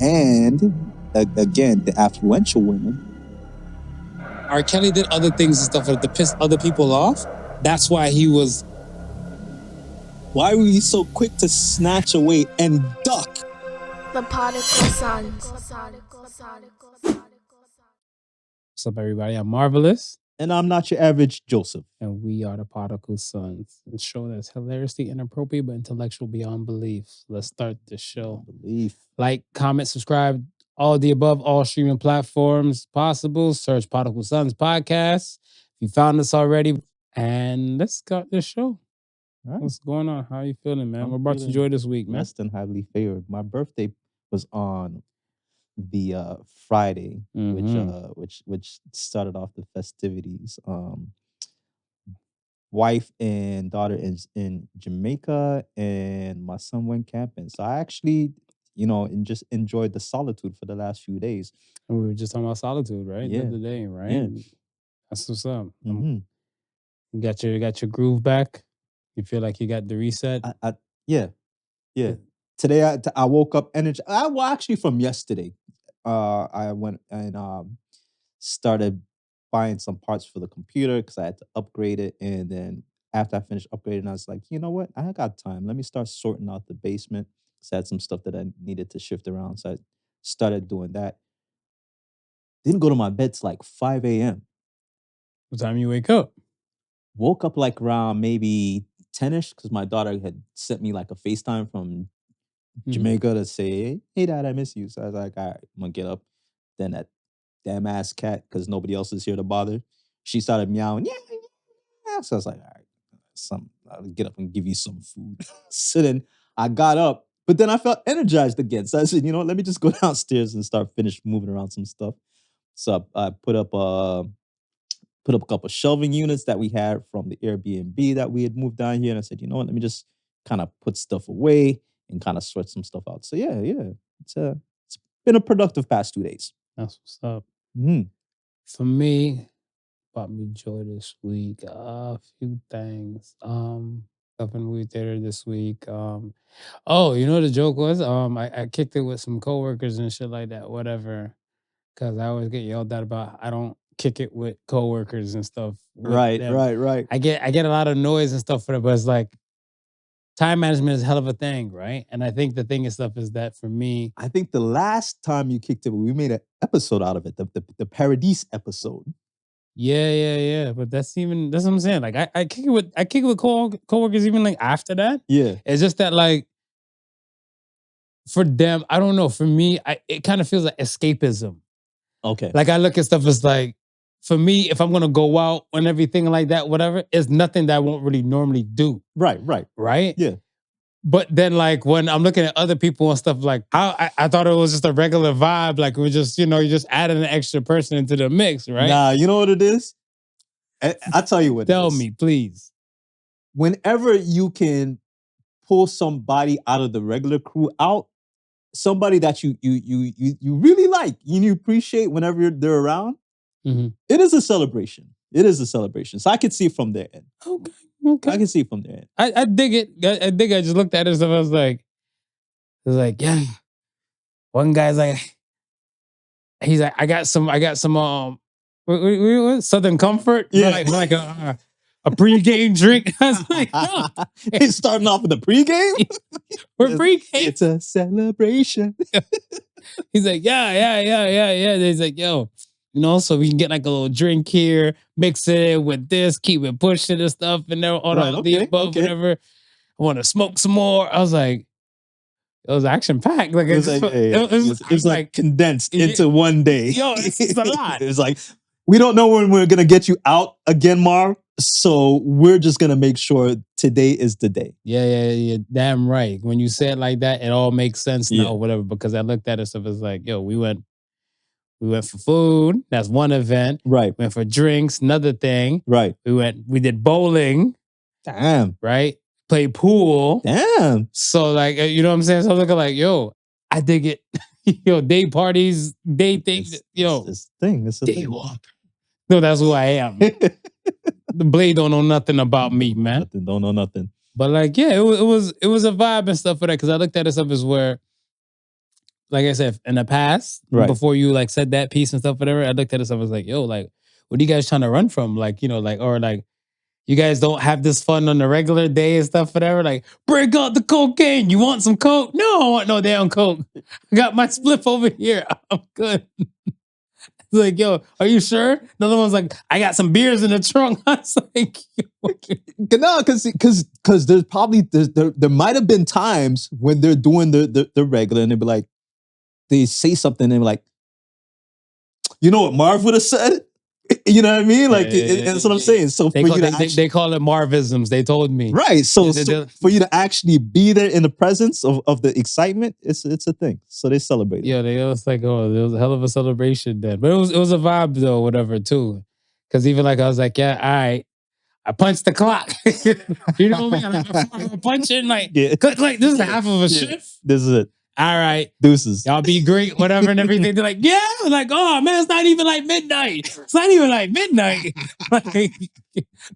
And again, the affluential women. R. Kelly did other things and stuff to piss other people off. That's why he was. Why were you so quick to snatch away and duck? The Podical Sons. What's up, everybody? I'm Marvelous. And I'm not your average Joseph. And we are the Podical Sons. A show that's hilariously inappropriate but intellectual beyond belief. Let's start the show. Like, comment, subscribe, all the above, all streaming platforms possible. Search Podical Sons Podcast. If you found us already. And let's start this show. Right. What's going on? How are you feeling, man? What brought you joy this week, man? Less than highly favored. My birthday was on the Friday, which started off the festivities. Wife and daughter is in Jamaica, and my son went camping. So I actually, and just enjoyed the solitude for the last few days. And we were just talking about solitude, right? Yeah. The other day, right? Yeah. That's what's up. Mm-hmm. You got your groove back. You feel like you got the reset. Yeah. Today I woke up energy. Well, actually from yesterday, I went and started buying some parts for the computer because I had to upgrade it. And then after I finished upgrading, I was like, you know what? I got time. Let me start sorting out the basement. Because I had some stuff that I needed to shift around. So I started doing that. Didn't go to my bed till like 5 a.m. What time you wake up? Woke up like around maybe 10-ish because my daughter had sent me like a FaceTime from Jamaica to say, hey, Dad, I miss you. So I was like, all right, I'm going to get up. Then that damn ass cat, because nobody else is here to bother, she started meowing. Yeah. So I was like, all right, I'll get up and give you some food. So then I got up, but then I felt energized again. So I said, let me just go downstairs and start moving around some stuff. So I put up a couple shelving units that we had from the Airbnb that we had moved down here. And I said, you know what, let me just kind of put stuff away and kind of sort some stuff out. So yeah. It's been a productive past 2 days. That's what's up. Mm-hmm. For me, brought me joy this week. A few things. Up in the movie theater this week. The joke was? I kicked it with some coworkers and shit like that, whatever. Cause I always get yelled at about I don't kick it with coworkers and stuff. Right. I get a lot of noise and stuff for it, but it's like time management is a hell of a thing, right? And I think the thing and stuff is that for me, I think the last time you kicked it, we made an episode out of it, the Paradise episode. Yeah. But that's what I'm saying. Like I kick it with coworkers even like after that. Yeah. It's just that like for them, I don't know. For me, it kind of feels like escapism. Okay. Like I look at stuff as like, for me, if I'm gonna go out and everything like that, whatever, it's nothing that I won't really normally do. Right. Yeah. But then like when I'm looking at other people and stuff, like I thought it was just a regular vibe. Like we just, you just added an extra person into the mix, right? Nah, you know what it is? I'll tell you what Tell me, please. Whenever you can pull somebody out of the regular crew out, somebody that you really like, you appreciate whenever they're around, it is a celebration. So I could see it from their end. Okay. I can see it from their end. I dig it. I just looked at it and stuff. I was like, yeah. One guy's like, he's like, I got some what, Southern Comfort? Yeah. Like a pregame drink. I was like, no. He's starting off with a pregame? We're pregame. It's a celebration. He's like, yeah. He's like, yo, so we can get like a little drink here, mix it with this, keep it pushing and stuff, and all the above, whatever. I want to smoke some more. I was like, it was action packed. Like it was like condensed into one day. Yo, it's a lot. It was like, we don't know when we're gonna get you out again, Marv. So we're just gonna make sure today is the day. Yeah. Damn right. When you say it like that, it all makes sense now, whatever. Because I looked at it, stuff was like, yo, we went for food. That's one event. Right. Went for drinks. Another thing. Right. We did bowling. Damn. Right. Played pool. Damn. So like, you know what I'm saying? So I'm looking like, yo, I dig it. Day parties, day things. It's a day thing. walk. No, that's who I am. The Blade don't know nothing about me, man. Don't know nothing. But like, yeah, it was a vibe and stuff for that. Because I looked at it stuff as where like I said, in the past, Right. before you like said that piece and stuff, whatever, I looked at it, I was like, yo, like, what are you guys trying to run from? Like, you know, like, or like, you guys don't have this fun on the regular day and stuff, whatever. Like, break out the cocaine. You want some coke? No, I want no damn coke. I got my spliff over here. I'm good. Like, yo, are you sure? The other one's like, I got some beers in the trunk. I was like, no, because there's probably there might have been times when they're doing the regular and they'd be like, they say something and they're like, you know what Marv would have said? You know what I mean? Like, that's what I'm saying. So they call it Marvisms. They told me. Right. So for you to actually be there in the presence of the excitement, it's a thing. So they celebrate it. Yeah, they was like, oh, it was a hell of a celebration then. But it was a vibe though, whatever, too. Because even like I was like, yeah, all right. I punched the clock. You know what I mean? I'm punching like this is half of a shift. This is it. All right. Deuces. Y'all be great, whatever, and everything. They're like, yeah. Like, oh man, it's not even like midnight. It's not even like midnight. Like,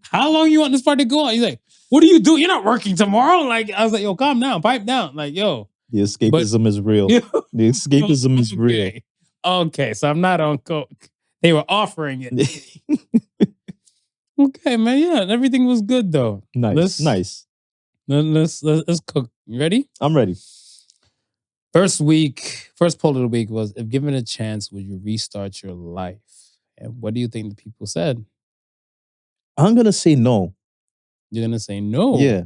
how long you want this party to go on? He's like, what do you do? You're not working tomorrow. Like, I was like, yo, calm down, pipe down. Like, yo. The escapism is real. The escapism is real. Okay, so I'm not on coke. They were offering it. Okay, man. Yeah, everything was good though. Nice. Let's cook. You ready? I'm ready. First poll of the week was, if given a chance, would you restart your life? And what do you think the people said? I'm going to say no. You're going to say no? Yeah.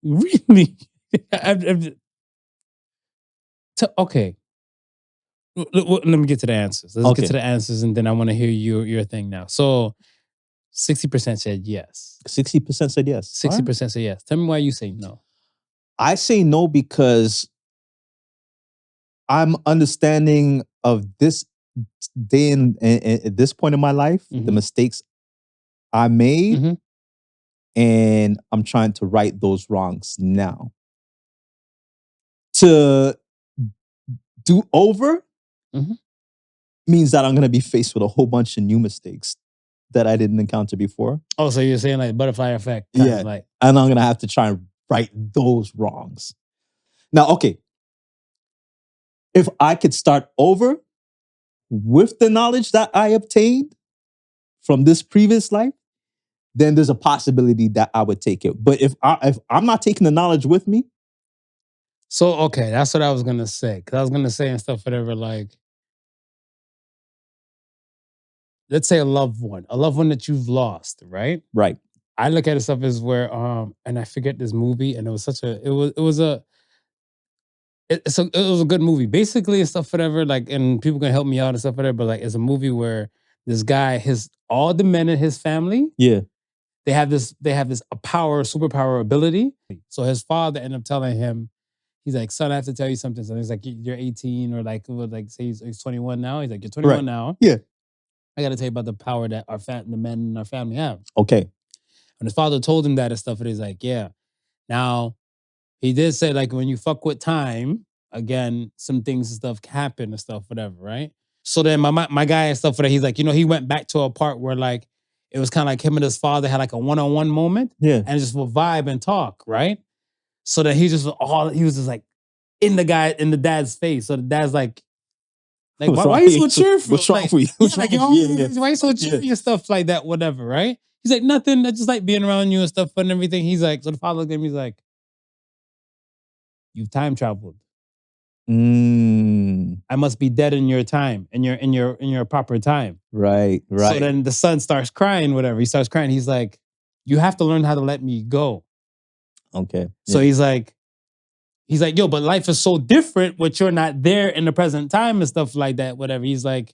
Really? Okay. Let me get to the answers. Let's get to the answers, and then I want to hear your thing now. So 60% said yes. 60% said yes. 60% said yes. Tell me why you say no. I say no because I'm understanding of this day and at this point in my life, the mistakes I made, and I'm trying to right those wrongs now. To do over means that I'm going to be faced with a whole bunch of new mistakes that I didn't encounter before. Oh, so you're saying like butterfly effect? Yeah. And I'm going to have to try and right those wrongs. Now, okay. If I could start over with the knowledge that I obtained from this previous life, then there's a possibility that I would take it. But if I'm not taking the knowledge with me. So, okay, that's what I was going to say. Because I was going to say and stuff, whatever, like, let's say a loved one that you've lost, right? Right. I look at it stuff as where, and I forget this movie, and it was a good movie. Basically, and stuff, whatever, like, and people can help me out and stuff, whatever, but like, it's a movie where this guy, all the men in his family, they have this superpower ability. So his father ended up telling him, he's like, son, I have to tell you something. So he's like, you're 18, or like say he's 21 now. He's like, you're 21 now. Yeah. I got to tell you about the power that the men in our family have. Okay. And his father told him that and stuff, and he's like, yeah. Now, he did say, like, when you fuck with time, again, some things and stuff happen and stuff, whatever, right? So then my guy and stuff, he's like, he went back to a part where, like, it was kind of like him and his father had like a one-on-one moment. Yeah. And just would vibe and talk, right? So that he was just like in the dad's face. So the dad's like why are you so cheerful? What's wrong with you? Why are you so cheerful and stuff like that, whatever, right? He's like, nothing, I just like being around you and stuff and everything. He's like, so the father looked at him, he's like, you've time traveled. I must be dead in your time, in your proper time. Right. So then the son starts crying, whatever. He starts crying. He's like, you have to learn how to let me go. Okay. So he's like, yo, but life is so different when you're not there in the present time and stuff like that, whatever. He's like,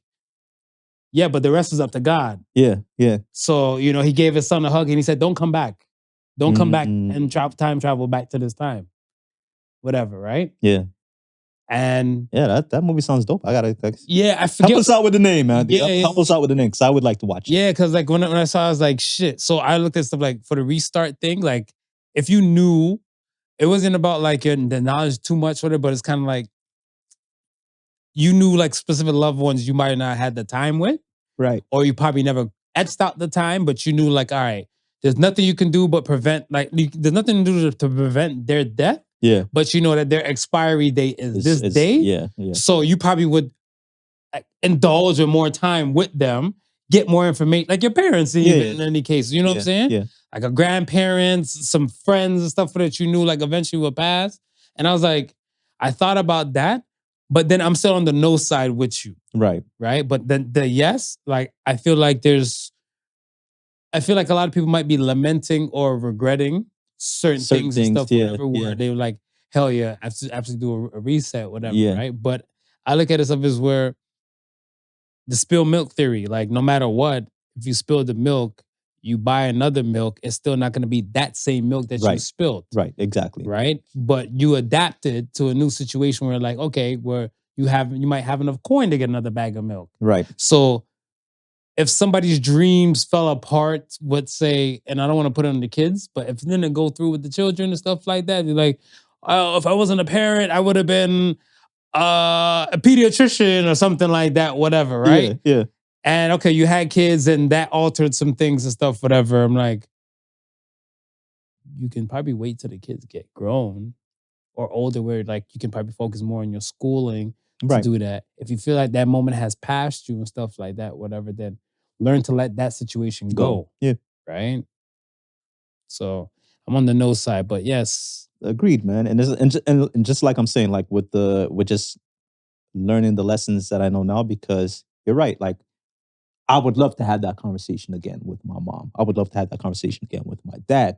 yeah, but the rest is up to God. Yeah. So, he gave his son a hug and he said, don't come back. Don't come back and time travel back to this time. Whatever, right? Yeah. And yeah, that movie sounds dope. I forget. Help us out with the name, man. Help us out with the name, because I would like to watch it. Yeah, because like when I saw, I was like, shit. So I looked at stuff like for the restart thing, like if you knew, it wasn't about like the knowledge too much with it, but it's kind of like you knew like specific loved ones you might not have had the time with. Right. Or you probably never etched out the time, but you knew like, all right, there's nothing you can do but prevent, like there's nothing to do to prevent their death. Yeah. but you know that their expiry date is this day. Yeah. So you probably would indulge in more time with them, get more information, like your parents, even in any case. You know what I'm saying? Yeah. Like a grandparents, some friends and stuff that you knew like eventually would pass. And I was like, I thought about that, but then I'm still on the no side with you. Right. Right. But then the yes, like I feel like a lot of people might be lamenting or regretting certain things and stuff, whatever, where they were like, hell yeah, I have to absolutely do a reset, whatever, right? But I look at it as where the spill milk theory, like no matter what, if you spill the milk, you buy another milk, it's still not going to be that same milk that you spilled. Right, exactly. Right? But you adapted to a new situation where like, okay, where you might have enough coin to get another bag of milk. Right. So if somebody's dreams fell apart, let's say, and I don't want to put it on the kids, but if it didn't go through with the children and stuff like that, you're like, oh, if I wasn't a parent, I would have been a pediatrician or something like that, whatever, right? Yeah. And okay, you had kids and that altered some things and stuff, whatever. I'm like, you can probably wait till the kids get grown or older where like you can probably focus more on your schooling to do that. If you feel like that moment has passed you and stuff like that, whatever, then learn to let that situation go. Yeah. Right? So I'm on the no side, but yes. Agreed, man. And just like I'm saying, like with just learning the lessons that I know now, because you're right. Like I would love to have that conversation again with my mom. I would love to have that conversation again with my dad.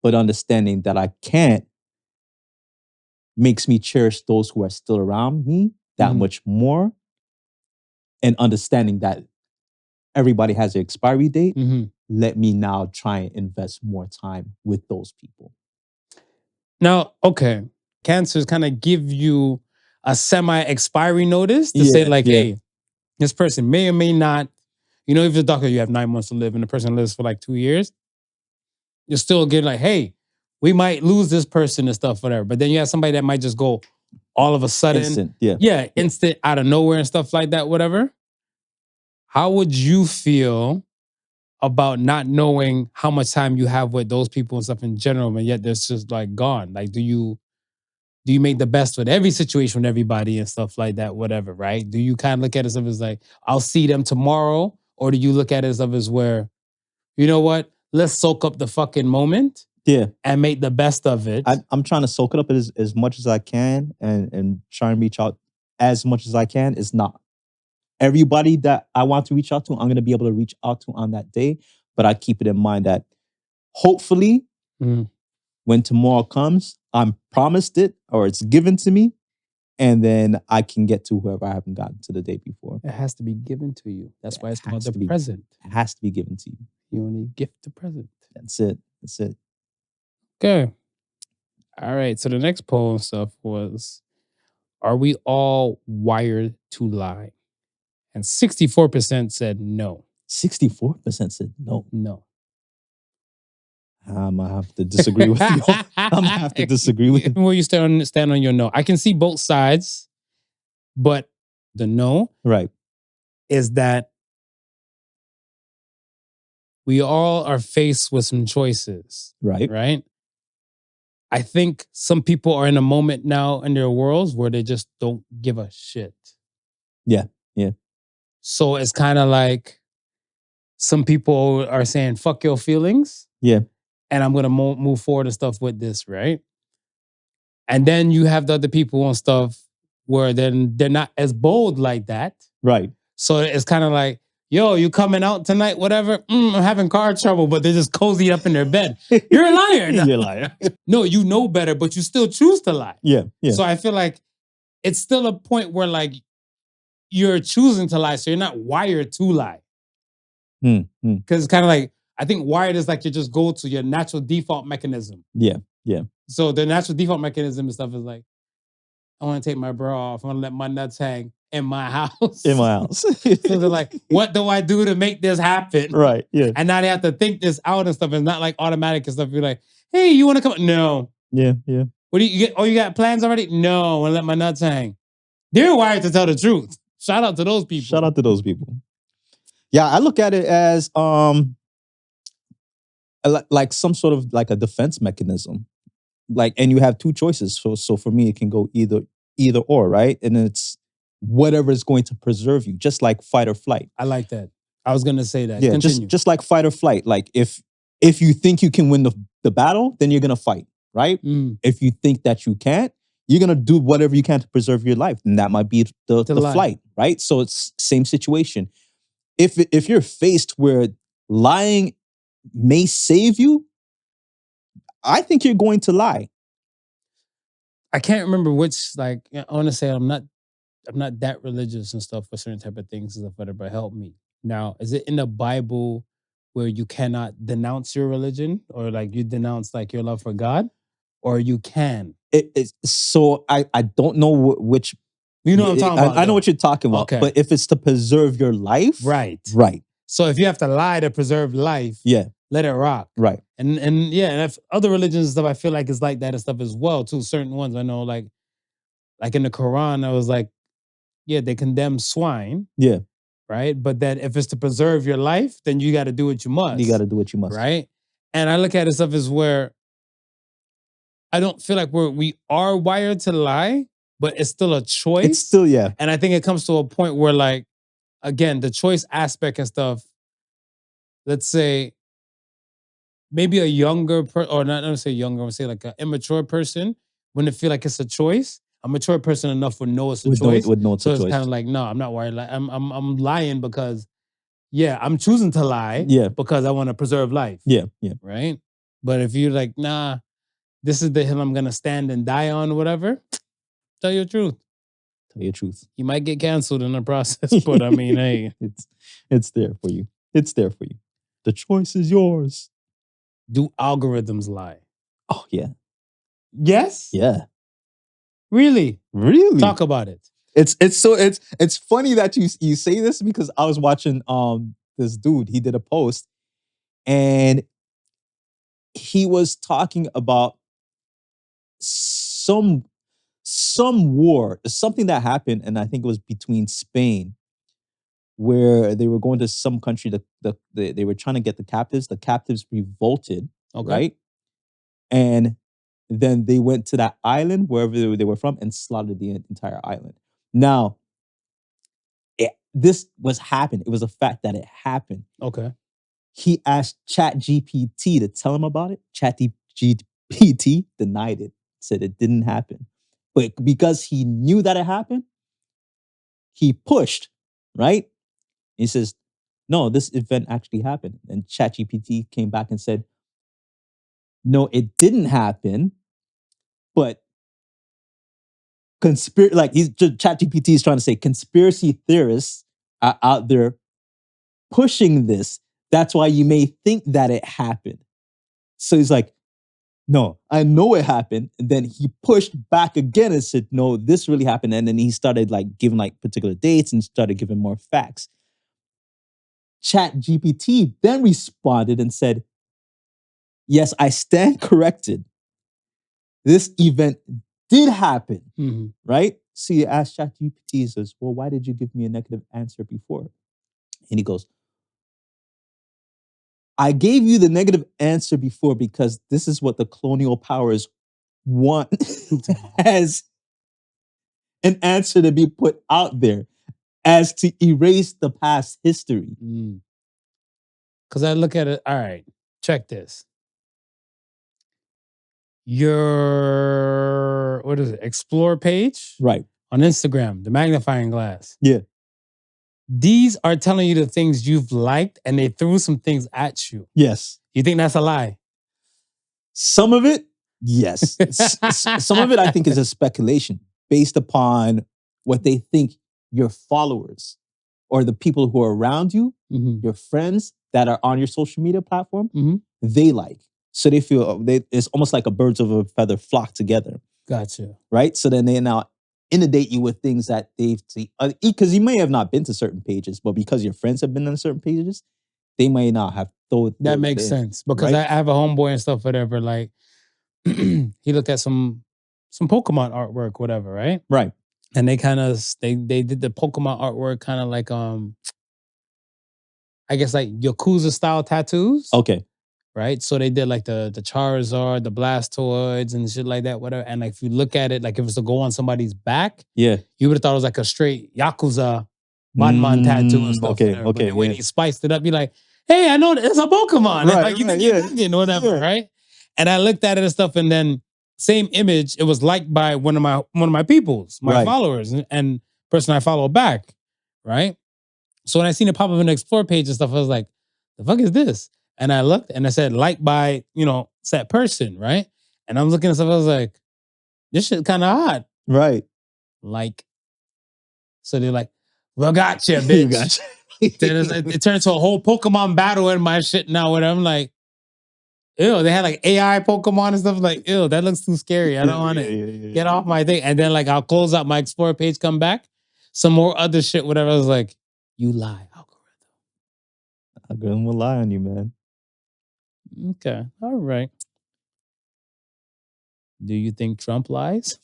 But understanding that I can't makes me cherish those who are still around me that much more. And understanding that everybody has an expiry date, let me now try and invest more time with those people. Now, okay, cancers kind of give you a semi-expiry notice to say like, hey, this person may or may not, if the doctor, you have 9 months to live and the person lives for like 2 years, you still get like, hey, we might lose this person and stuff, whatever. But then you have somebody that might just go all of a sudden. Instant, instant out of nowhere and stuff like that, whatever. How would you feel about not knowing how much time you have with those people and stuff in general, and yet they're just like gone? Like, do you make the best with every situation with everybody and stuff like that, whatever, right? Do you kind of look at it as like, I'll see them tomorrow? Or do you look at it as where, you know what? Let's soak up the fucking moment. And make the best of it. I'm trying to soak it up as much as I can and try and reach out as much as I can. It's not everybody that I want to reach out to, I'm going to be able to reach out to on that day. But I keep it in mind that hopefully when tomorrow comes, I'm promised it or it's given to me. And then I can get to whoever I haven't gotten to the day before. It has to be given to you. That's why it's called the present. It has to be given to you. You only gift the present. That's it. Okay. All right. So the next poll and stuff was, are we all wired to lie? And 64% said no. 64% said no. No. I'm going to have to disagree with you. I'm going to have to disagree with you. Where you stand on your no. I can see both sides, but the no is that we all are faced with some choices. Right? I think some people are in a moment now in their worlds where they just don't give a shit. Yeah. So it's kind of like some people are saying, fuck your feelings. Yeah. And I'm going to move forward and stuff with this, right? And then you have the other people and stuff where then they're not as bold like that. Right. So it's kind of like, yo, you coming out tonight, whatever? I'm having car trouble, but they're just cozy up in their bed. You're a liar. You're a liar. No, you know better, but you still choose to lie. Yeah. So I feel like it's still a point where like you're choosing to lie, so you're not wired to lie. Because it's kind of like, I think wired is like you just go to your natural default mechanism. Yeah. So the natural default mechanism and stuff is like, I want to take my bra off. I want to let my nuts hang in my house. In my house. So they're like, what do I do to make this happen? Right. Yeah. And now they have to think this out and stuff. It's not like automatic and stuff. You're like, hey, you want to come? No. Yeah. What do you get? Oh, you got plans already? No, I want to let my nuts hang. They're wired to tell the truth. Shout out to those people. Yeah, I look at it as like some sort of like a defense mechanism. like, and you have two choices. So for me, it can go either or, right? And it's whatever is going to preserve you, just like fight or flight. I like that. I was gonna say that. Yeah, Continue. just like fight or flight. Like if you think you can win the battle, then you're gonna fight, right? If you think that you can't, you're gonna do whatever you can to preserve your life, and that might be the flight, right? So it's same situation. If you're faced where lying may save you, I think you're going to lie. I can't remember which. Like, I want to say I'm not that religious and stuff for certain type of things and stuff, but help me. Now, is it in the Bible where you cannot denounce your religion or like you denounce like your love for God, or you can? So I don't know which. You know what I'm talking about. I know what you're talking about. Okay. But if it's to preserve your life, right. So if you have to lie to preserve life, let it rock. Right. And if other religions and stuff, I feel like it's like that and stuff as well too. Certain ones I know, like in the Quran, I was like, yeah, they condemn swine. Yeah. Right. But that if it's to preserve your life, then you got to do what you must. You got to do what you must. Right. And I look at it stuff as where I don't feel like we are wired to lie, but it's still a choice. It's still, yeah. And I think it comes to a point where, like, again, the choice aspect and stuff, let's say maybe a younger person, or not say younger, I would say like an immature person, wouldn't feel like it's a choice. A mature person enough would know it's a choice. Would know it's a choice. So it's kind of like, no, I'm not worried. Like, I'm lying because, yeah, I'm choosing to lie. Yeah. Because I want to preserve life. Yeah. Right? But if you're like, nah, this is the hill I'm gonna stand and die on, or whatever, tell your truth. Tell your truth. You might get canceled in the process, but I mean, hey. It's there for you. It's there for you. The choice is yours. Do algorithms lie? Oh, yeah. Yes? Yeah. Really? Really? Talk about it. It's funny that you say this because I was watching this dude, he did a post and he was talking about some war, something that happened, and I think it was between Spain, where they were going to some country they were trying to get the captives revolted, right? And then they went to that island, wherever they were from, and slaughtered the entire island. Now, this was happened. It was a fact that it happened. Okay. He asked ChatGPT to tell him about it. ChatGPT denied it, said it didn't happen. But because he knew that it happened, he pushed, right? He says, no, this event actually happened. And ChatGPT came back and said, no, it didn't happen, but ChatGPT is trying to say conspiracy theorists are out there pushing this. That's why you may think that it happened. So he's like, no, I know it happened. And then he pushed back again and said, no, this really happened. And then he started like giving like particular dates and started giving more facts. ChatGPT then responded and said, yes, I stand corrected. This event did happen, right? So you ask ChatGPT, he says, well, why did you give me a negative answer before? And he goes, I gave you the negative answer before because this is what the colonial powers want as an answer to be put out there, as to erase the past history. Because I look at it, all right, check this. Your, what is it, Explore page? Right. On Instagram, the magnifying glass. Yeah. These are telling you the things you've liked and they threw some things at you. Yes. You think that's a lie? Some of it, yes. Some of it, I think, is a speculation based upon what they think your followers or the people who are around you, your friends that are on your social media platform, they like. So they feel it's almost like a birds of a feather flock together. Gotcha. Right? So then they now inundate you with things that they've seen. Because you may have not been to certain pages, but because your friends have been on certain pages, they may not have thought. That makes sense. Because I have a homeboy and stuff, whatever, like he looked at some Pokemon artwork, whatever, right? Right. And they kind of they did the Pokemon artwork kind of like I guess like Yakuza style tattoos. Okay. right? So they did like the Charizard, the Blastoids, and shit like that, whatever. And like if you look at it, like if it was to go on somebody's back, Yeah. you would have thought it was like a straight Yakuza Batman tattoo and stuff. Okay, whatever. But okay, the way yeah. they spiced it up, you're like, hey, I know it's a Pokemon. Right, Like you right, think yeah, you're thinking or whatever, yeah. right? And I looked at it and stuff, and then same image, it was liked by one of my peoples, my Right. followers, and person I follow back, right? So when I seen it pop up in the Explore page and stuff, I was like, the fuck is this? And I looked and I said, liked by, said person, right? And I'm looking at stuff, I was like, this shit kind of odd. Right. Like, so they're like, well, gotcha, bitch. You gotcha. Then it turned into a whole Pokemon battle in my shit now. And I'm like, ew, they had like AI Pokemon and stuff. Like, ew, that looks too scary. I don't want it. Yeah. Get off my thing. And then like I'll close out my Explore page, come back, some more other shit, whatever. I was like, you lie, algorithm. Algorithm will lie on you, man. Okay, all right. Do you think Trump lies?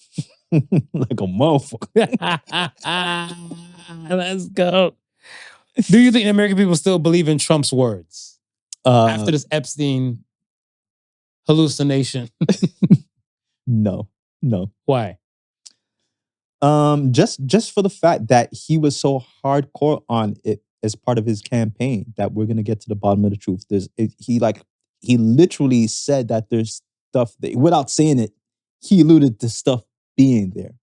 Like a motherfucker. Let's go. Do you think American people still believe in Trump's words after this Epstein hallucination? No. Why? Just for the fact that he was so hardcore on it as part of his campaign that we're gonna get to the bottom of the truth. He literally said that there's stuff that, without saying it, he alluded to stuff being there.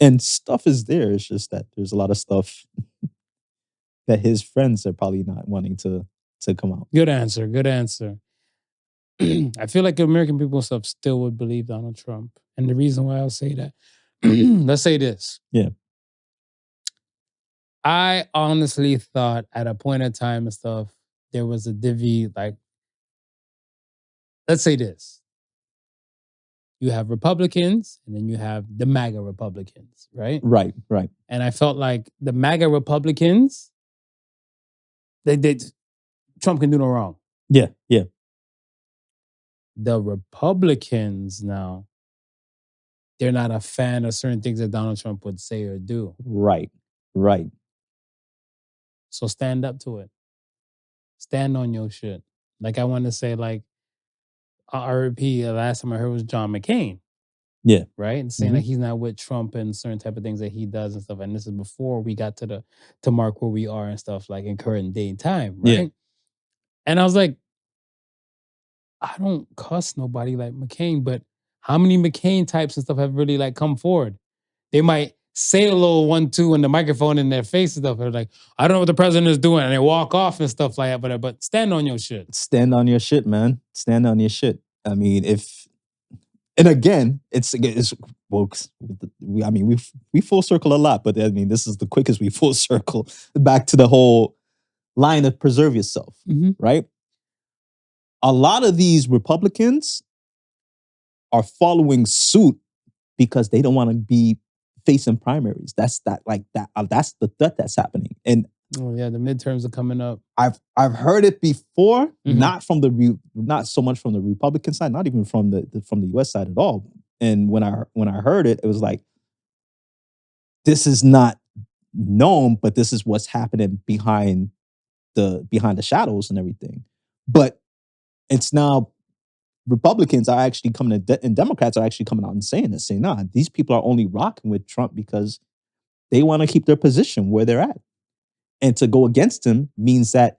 And stuff is there. It's just that there's a lot of stuff that his friends are probably not wanting to come out. Good answer. I feel like American people stuff still would believe Donald Trump. And the reason why I'll say that, let's say this. Yeah. I honestly thought at a point in time and stuff, there was a divvy, like, let's say this. You have Republicans and then you have the MAGA Republicans, right? Right. And I felt like the MAGA Republicans, Trump can do no wrong. Yeah. The Republicans now, they're not a fan of certain things that Donald Trump would say or do. Right. So stand up to it. Stand on your shit. Like I want to say, like, RP, the last time I heard was John McCain. Yeah. Right? And saying like he's not with Trump and certain type of things that he does and stuff. And this is before we got to mark where we are and stuff, like in current day and time. Right. Yeah. And I was like, I don't cuss nobody like McCain, but how many McCain types and stuff have really like come forward? They might say a little 1-2 in the microphone in their face and stuff. They're like, I don't know what the president is doing. And they walk off and stuff like that. But stand on your shit. Stand on your shit, man. Stand on your shit. I mean, and again, it's folks. We full circle a lot, but I mean, this is the quickest we full circle back to the whole line of preserve yourself, right? A lot of these Republicans are following suit because they don't want to be facing primaries. That's the threat that's happening. And oh yeah, the midterms are coming up. I've heard it before, not so much from the Republican side, not even from the US side at all. And when I heard it, it was like, this is not known, but this is what's happening behind the shadows and everything. But it's now Republicans are actually coming and Democrats are actually coming out and saying this, saying, nah, these people are only rocking with Trump because they want to keep their position where they're at. And to go against him means that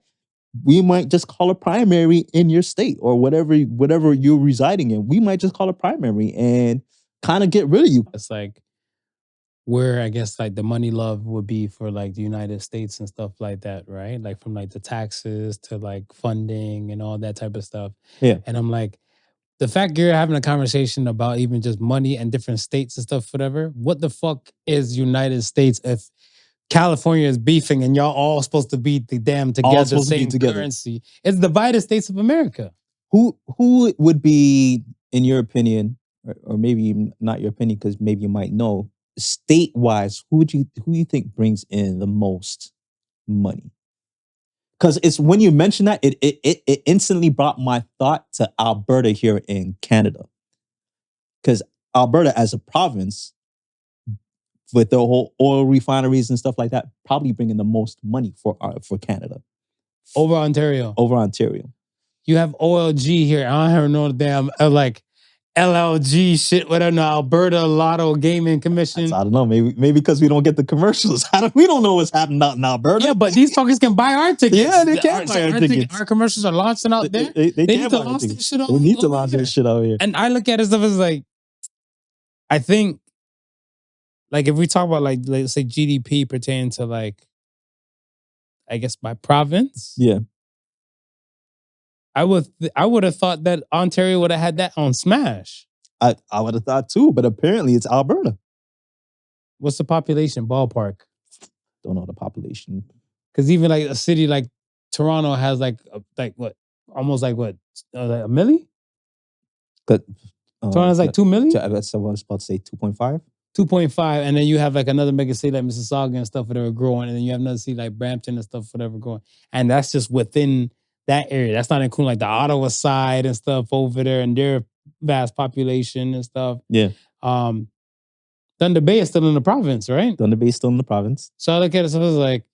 we might just call a primary in your state or whatever you're residing in. We might just call a primary and kind of get rid of you. It's like where I guess like the money love would be for like the United States and stuff like that, right? Like from like the taxes to like funding and all that type of stuff. Yeah. And I'm like, the fact you're having a conversation about even just money and different states and stuff, whatever, what the fuck is United States if California is beefing and y'all all supposed to be the damn together, same currency? It's the divided states of America. Who would be, in your opinion, or maybe not your opinion, because maybe you might know, state-wise, who you think brings in the most money? Because it's when you mention that, it instantly brought my thought to Alberta here in Canada. Because Alberta as a province, with the whole oil refineries and stuff like that, probably bringing the most money for Canada. Over Ontario. Over Ontario. You have OLG here. I don't hear no damn like LLG shit, whatever. No, Alberta Lotto Gaming Commission. I don't know. Maybe because we don't get the commercials. We don't know what's happening out in Alberta. Yeah, but these fuckers can buy our tickets. Yeah, they can buy our tickets. Our commercials are launching out there. They need to launch this shit out. They need to launch this shit out here. And I look at it stuff as like, I think, like if we talk about like let's say GDP pertaining to like, I guess by province. Yeah. I would have thought that Ontario would have had that on Smash. I would have thought too, but apparently it's Alberta. What's the population ballpark? Don't know the population. Because even like a city like Toronto has like what, almost like what, like a milli? Toronto's like 2 million? I was about to say 2.5. 2.5, and then you have like another mega city like Mississauga and stuff whatever growing, and then you have another city like Brampton and stuff whatever going, and that's just within that area. That's not including like the Ottawa side and stuff over there and their vast population and stuff. Yeah. Thunder Bay is still in the province, right? Thunder Bay is still in the province. So I look at it, so it's like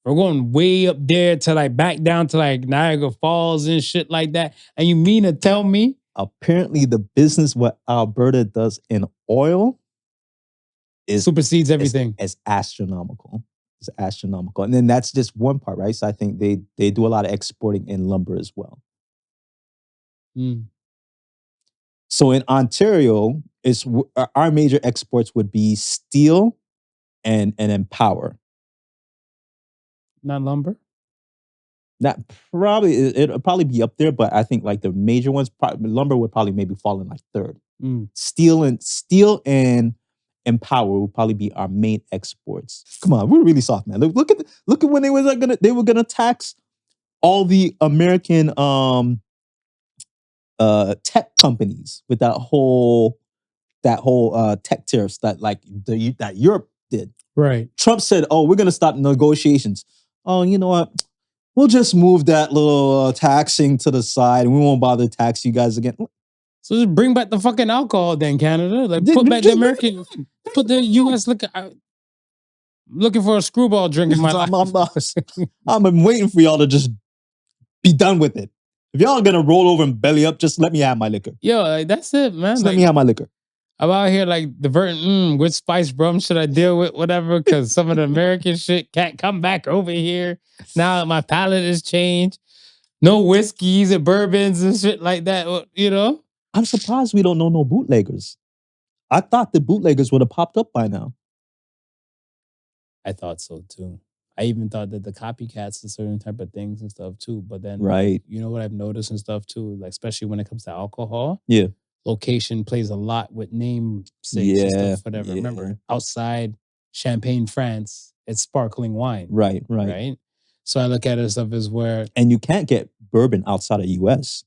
we're going way up there to like back down to like Niagara Falls and shit like that. And you mean to tell me? Apparently the business what Alberta does in oil supersedes everything. It's astronomical. It's astronomical. And then that's just one part, right? So I think they do a lot of exporting in lumber as well. Mm. So in Ontario, our major exports would be steel and then power. Not lumber? That it'll probably be up there, but I think like the major ones, lumber would probably maybe fall in like third. Mm. Steel and power will probably be our main exports. Come on, we're really soft, man. Look at when they were gonna tax all the American tech companies with that whole tech tariffs that that Europe did. Right. Trump said, "Oh, we're gonna stop negotiations." Oh, you know what? We'll just move that little taxing to the side, and we won't bother to tax you guys again. So just bring back the fucking alcohol, then Canada. Like put back the American, put the U.S. looking for a screwball drink in my life. I'm waiting for y'all to just be done with it. If y'all are gonna roll over and belly up, just let me have my liquor. Yo, like, that's it, man. Just let me have my liquor. I'm out here like diverting. Which spice rum should I deal with? Whatever, because some of the American shit can't come back over here. Now my palate has changed. No whiskeys and bourbons and shit like that. You know. I'm surprised we don't know no bootleggers. I thought the bootleggers would have popped up by now. I thought so too. I even thought that the copycats and certain type of things and stuff too. But then, right, you know what I've noticed and stuff too, like especially when it comes to alcohol. Yeah, location plays a lot with namesakes and stuff. Whatever. Yeah. Remember, outside Champagne, France, it's sparkling wine. Right. So I look at it stuff as where, and you can't get bourbon outside of U.S.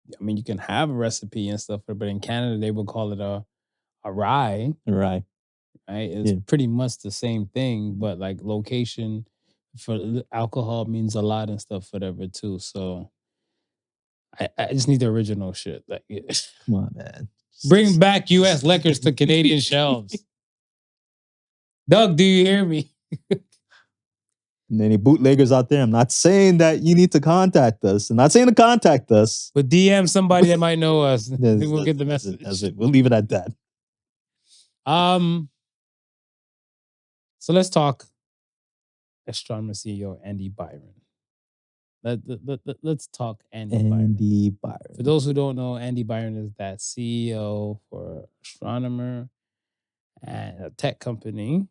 I mean, you can have a recipe and stuff, but in Canada they would call it a rye. Right. It's pretty much the same thing, but like location for alcohol means a lot and stuff, whatever too. So I just need the original shit. Like, come on, man. Bring back U.S. liquors to Canadian shelves. Doug, do you hear me? And any bootleggers out there, I'm not saying that you need to contact us. I'm not saying to contact us. But DM somebody that might know us. I think we'll get the message. That's it. We'll leave it at that. So let's talk Astronomer CEO Andy Byron. Let's talk Andy Byron. For those who don't know, Andy Byron is that CEO for Astronomer and a tech company.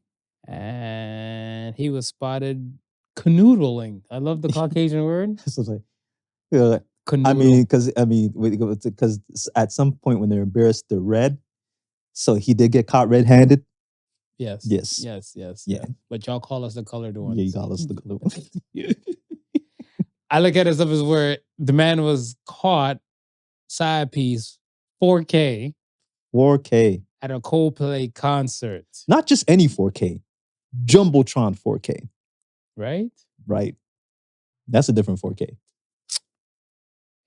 And he was spotted canoodling. I love the Caucasian word. Canoodle. Because at some point when they're embarrassed, they're red. So he did get caught red-handed. Yes. Yeah. But y'all call us the colored ones. Yeah, you call us the colored ones. I look at it as where the man was caught side piece 4K. 4K. At a Coldplay concert. Not just any 4K. Jumbotron 4K. Right? Right. That's a different 4K.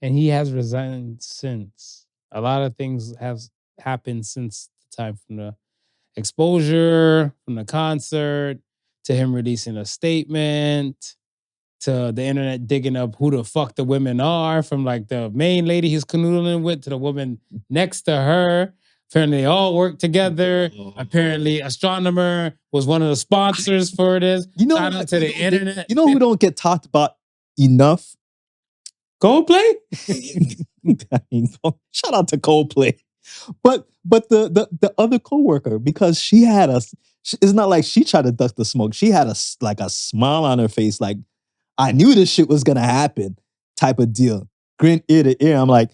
And he has resigned since. A lot of things have happened since the time from the exposure, from the concert, to him releasing a statement. to the internet digging up who the fuck the women are, from like the main lady he's canoodling with to the woman next to her. Apparently, they all work together. Apparently, Astronomer was one of the sponsors for this. Shout out to the internet. You know who don't get talked about enough? Coldplay? Shout out to Coldplay. But the other coworker, because she had it's not like she tried to duck the smoke. She had a smile on her face, like, I knew this shit was gonna happen, type of deal. Grin ear to ear. I'm like,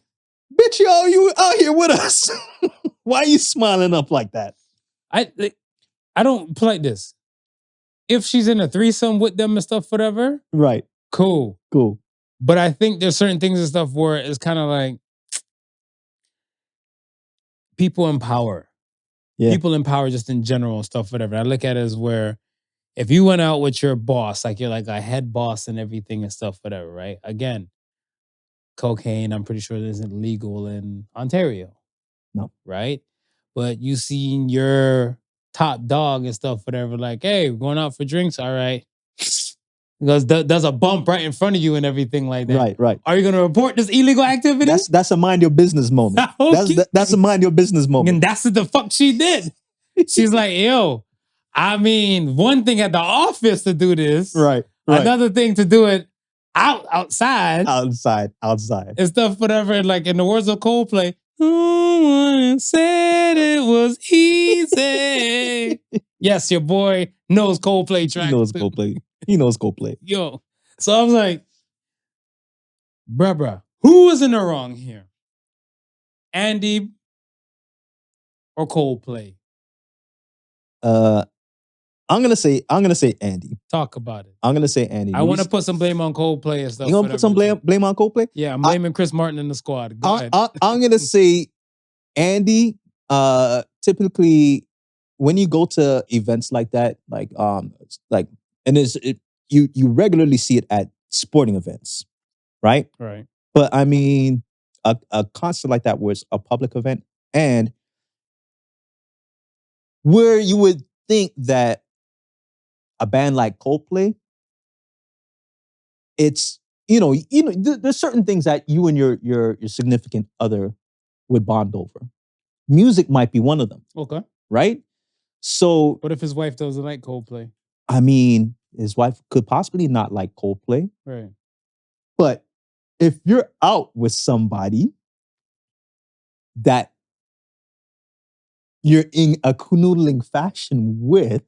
bitch, yo, you out here with us. Why are you smiling up like that? I don't play this. If she's in a threesome with them and stuff, whatever. Right. Cool. But I think there's certain things and stuff where it's kind of like people in power. Yeah. People in power just in general and stuff, whatever. I look at it as where if you went out with your boss, like you're like a head boss and everything and stuff, whatever, right? Again, cocaine, I'm pretty sure it isn't legal in Ontario. No. Right? But you seen your top dog and stuff, whatever, like, hey, we're going out for drinks, all right. Because there's a bump right in front of you and everything like that. Right. Are you going to report this illegal activity? That's a mind your business moment. Okay. That's a mind your business moment. And that's what the fuck she did. She's like, yo, I mean, one thing at the office to do this. Right. Another thing to do it outside. Outside. And stuff, whatever. Like in the words of Coldplay, no one said it was easy. Yes, your boy knows Coldplay tracks. He knows Coldplay. Yo. So I was like, bruh, who was in the wrong here? Andy or Coldplay? I'm gonna say Andy. Talk about it. I'm gonna say Andy. I want to put some blame on Coldplay and stuff. You gonna put some blame on Coldplay? Yeah, I'm blaming Chris Martin in the squad. Go ahead. I'm gonna say Andy. Typically, when you go to events like that, you regularly see it at sporting events, right? Right. But I mean, a concert like that was a public event, and where you would think that a band like Coldplay, it's there's certain things that you and your significant other would bond over. Music might be one of them. Okay. Right? So what if his wife doesn't like Coldplay? I mean, his wife could possibly not like Coldplay. Right. But if you're out with somebody that you're in a canoodling fashion with,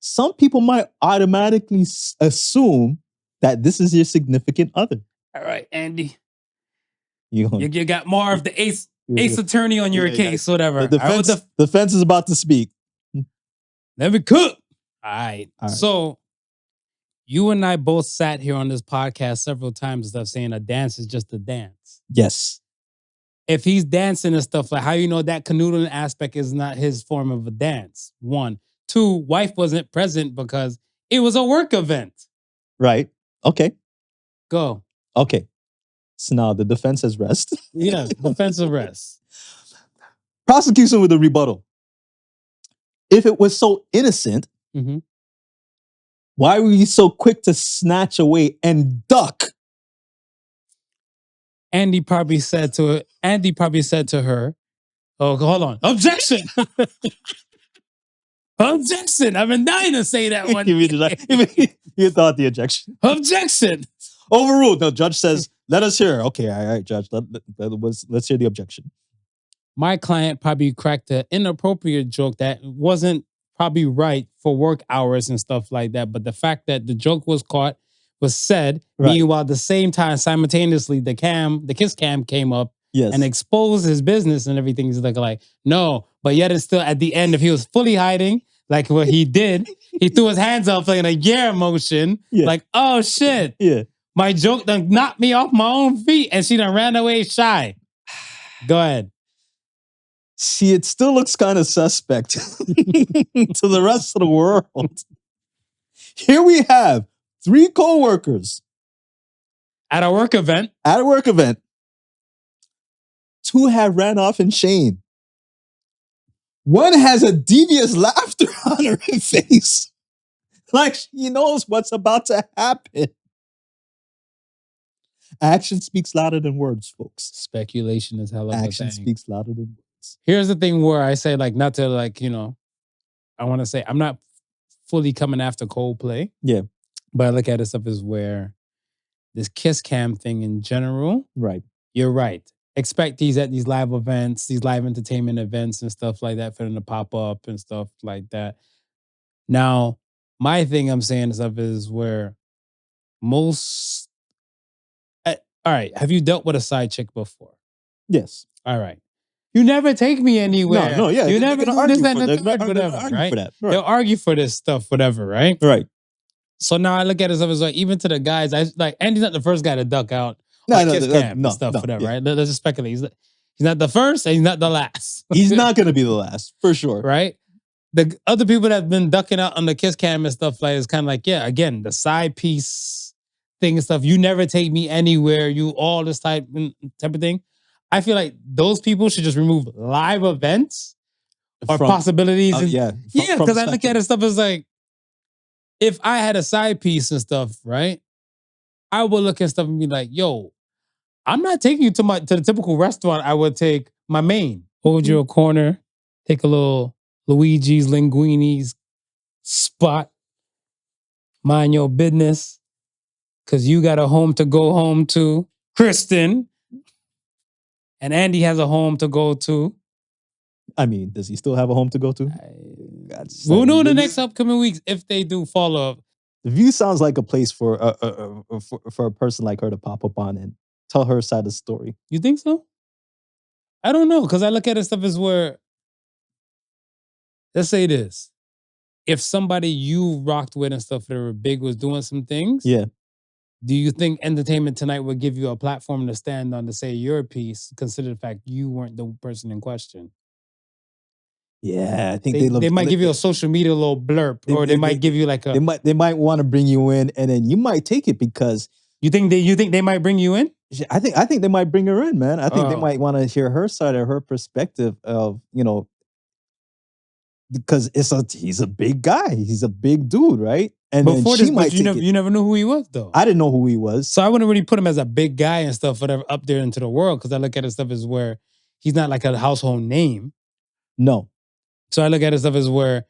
some people might automatically assume that this is your significant other. All right, Andy. You got more of the ace attorney on your case, whatever. The defense is about to speak. Let me cook. All right. So you and I both sat here on this podcast several times and stuff saying a dance is just a dance. Yes. If he's dancing and stuff, like how you know that canoodling aspect is not his form of a dance? 1. 2, wife wasn't present because it was a work event. Right. Okay. Go. Okay. So now the defense has rest. Yes, defensive rest. Prosecution with a rebuttal. If it was so innocent, why were you so quick to snatch away and duck? Andy probably said to her, oh, hold on. Objection. Objection. I've been dying to say that one. You thought the objection. Objection. Overruled. No, judge says, let us hear. Okay, all right, judge. Let's hear the objection. My client probably cracked an inappropriate joke that wasn't probably right for work hours and stuff like that. But the fact that the joke was caught, was said, meanwhile, at the same time, simultaneously, the kiss cam came up and exposed his business and everything. He's like, no, but yet it's still at the end, if he was fully hiding, like what he did, he threw his hands up like in a yeah motion, like, oh shit. Yeah. My joke done knocked me off my own feet and she done ran away shy. Go ahead. See, it still looks kind of suspect to the rest of the world. Here we have 3 co-workers. At a work event. 2 have ran off in shame. 1 has a devious laughter on her face. Like she knows what's about to happen. Action speaks louder than words, folks. Speculation is hell of a Action thing. speaks louder than words. Here's the thing where I say, like, not to, like, you know, I want to say I'm not fully coming after Coldplay. Yeah. But I look at it stuff as where this kiss cam thing in general. Right. You're right. Expect these at these live events, these live entertainment events and stuff like that for them to pop up and stuff like that. Now, my thing I'm saying stuff is where most. All right. Have you dealt with a side chick before? Yes. All right. You never take me anywhere. No, yeah. You never do this and the third, whatever, right? For that. Right. They'll argue for this stuff, whatever, right? Right. So now I look at it as like, even to the guys, I like Andy's not the first guy to duck out kiss cam and stuff, whatever, right? Let's just speculate. He's not the first and he's not the last. He's not going to be the last, for sure. Right? The other people that have been ducking out on the kiss cam and stuff like is kind of like, yeah, again, the side piece thing and stuff. You never take me anywhere. You all this type of thing. I feel like those people should just remove live events or possibilities. Yeah, because I look at it stuff as like, if I had a side piece and stuff, right? I would look at stuff and be like, yo, I'm not taking you to the typical restaurant I would take my main. Hold you a corner, take a little Luigi's Linguini's spot, mind your business, because you got a home to go home to. Kristen. And Andy has a home to go to. I mean, does he still have a home to go to? We'll know in the next upcoming weeks if they do follow up. The View sounds like a place for a person like her to pop up on and tell her side of the story. You think so? I don't know, because I look at it stuff as where, let's say this. If somebody you rocked with and stuff that were big was doing some things, yeah. Do you think Entertainment Tonight would give you a platform to stand on to say your piece, consider the fact you weren't the person in question? Yeah, I think they might give you a social media little blurb, or they might give you like a. They might want to bring you in, and then you might take it because you think they might bring you in. I think they might bring her in, man. I think they might want to hear her side or her perspective of, you know, because he's a big guy, he's a big dude, right? And before this, but you never knew who he was, though. I didn't know who he was, so I wouldn't really put him as a big guy and stuff, whatever, up there into the world, because I look at his stuff as where he's not like a household name. No. So I look at it stuff as where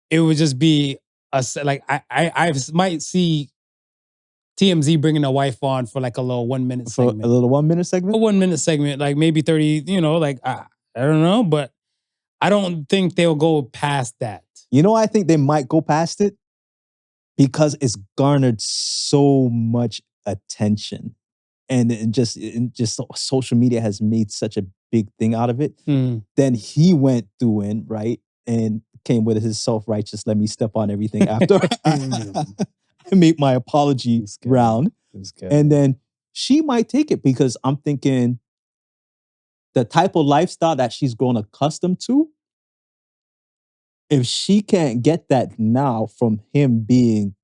it would just be like I might see TMZ bringing a wife on for like a little 1 minute segment. A little 1 minute segment? A 1 minute segment, like maybe 30, you know, like I don't know, but I don't think they'll go past that. You know, I think they might go past it because it's garnered so much attention. And it just social media has made such a big thing out of it. Then he went through in, right, and came with his self-righteous, let me step on everything after I make my apology round. And then she might take it because I'm thinking the type of lifestyle that she's grown accustomed to, if she can't get that now from him being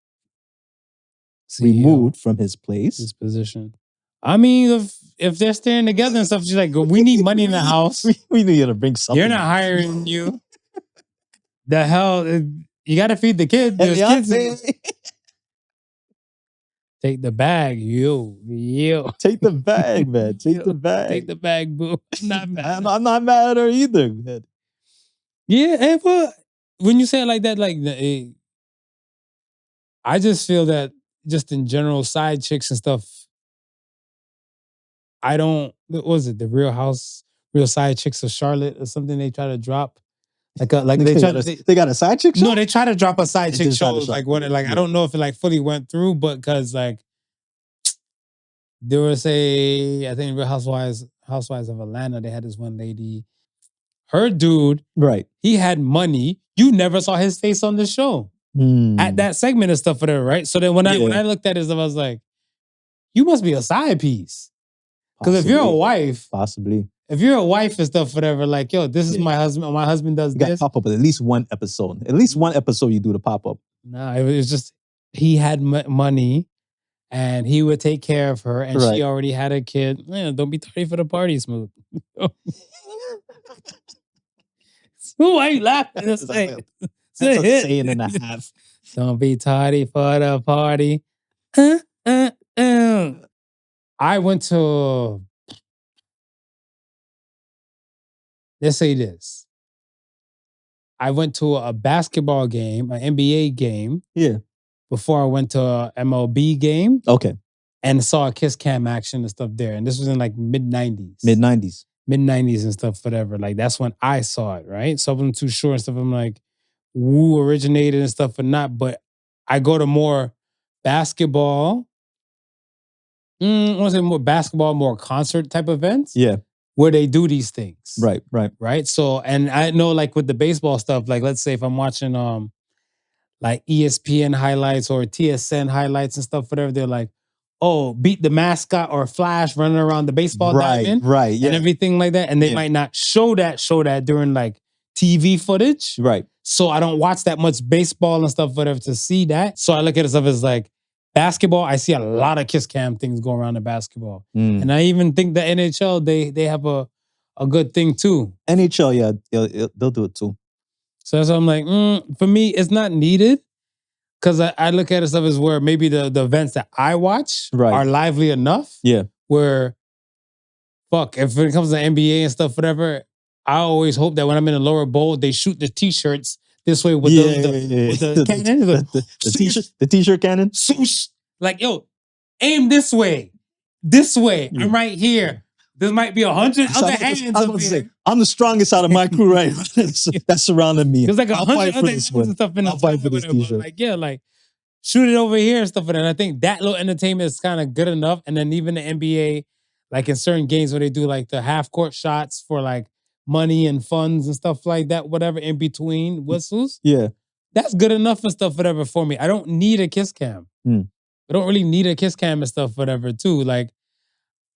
removed from his place, his position. I mean, if they're staying together and stuff, she's like, we need money in the house. we need to bring something. You're not hiring you. The hell, you got to feed the kids. There's kids. Take the bag, yo. Take the bag, man. Take the bag. Take the bag, boo. I'm not mad. I'm not mad at her either, man. Yeah, and when you say it like that, like I just feel that just in general, side chicks and stuff. I don't. What was it? The Real Side Chicks of Charlotte or something? They try to drop like they got a side chick show. No, they try to drop a side chick show. Like what? Like I don't know if it like fully went through, but because like there was I think Real Housewives of Atlanta. They had this one lady. Her dude, right? He had money. You never saw his face on the show at that segment and stuff, whatever, right? So then when I looked at it, I was like, you must be a side piece. Because if you're a wife, if you're a wife and stuff, whatever, like, yo, this is my husband. My husband does this. You got to pop up at least one episode. At least one episode you do the pop up. No, it was just he had money, and he would take care of her, and she already had a kid. Man, don't be tardy for the party, Smooth. Why are you laughing? That's a hit. saying and a half. Don't be tardy for the party. I went to, let's say this. I went to a basketball game, an NBA game. Yeah. Before I went to a MLB game. Okay. And saw a kiss cam action and stuff there. And this was in like mid-90s. Mid-90s and stuff, whatever. Like that's when I saw it, right? So I wasn't too sure and stuff. I'm like, who originated and stuff or not. But I go to more basketball. I want to say more basketball, more concert type events. Yeah. Where they do these things. Right. So, and I know like with the baseball stuff, like let's say if I'm watching like ESPN highlights or TSN highlights and stuff, whatever, they're like, oh, beat the mascot or Flash running around the baseball diamond. Right. Yeah. And everything like that. And they might not show that during like TV footage. Right. So I don't watch that much baseball and stuff, whatever, to see that. So I look at it stuff as like basketball. I see a lot of kiss cam things going around in basketball. And I even think the NHL, they have a good thing too. NHL, yeah, they'll do it too. So that's why I'm like, for me, it's not needed. Because I look at it stuff as where maybe the events that I watch are lively enough. Yeah. Where, if it comes to NBA and stuff, whatever, I always hope that when I'm in the lower bowl, they shoot the t-shirts this way with the cannon. The t-shirt cannon. Swoosh. Like, yo, aim this way. This way. I'm right here. There might be 100 other hands up here. I'm the strongest out of my crew, right? That's surrounding me. There's like 100 other hands and stuff in the I'll fight for this t-shirt. Like, yeah, like shoot it over here and stuff. And I think that little entertainment is kind of good enough. And then even the NBA, like in certain games where they do like the half court shots for like money and funds and stuff like that, whatever, in between whistles. Yeah. That's good enough and stuff, whatever, for me. I don't need a kiss cam. I don't really need a kiss cam and stuff, whatever, too. Like,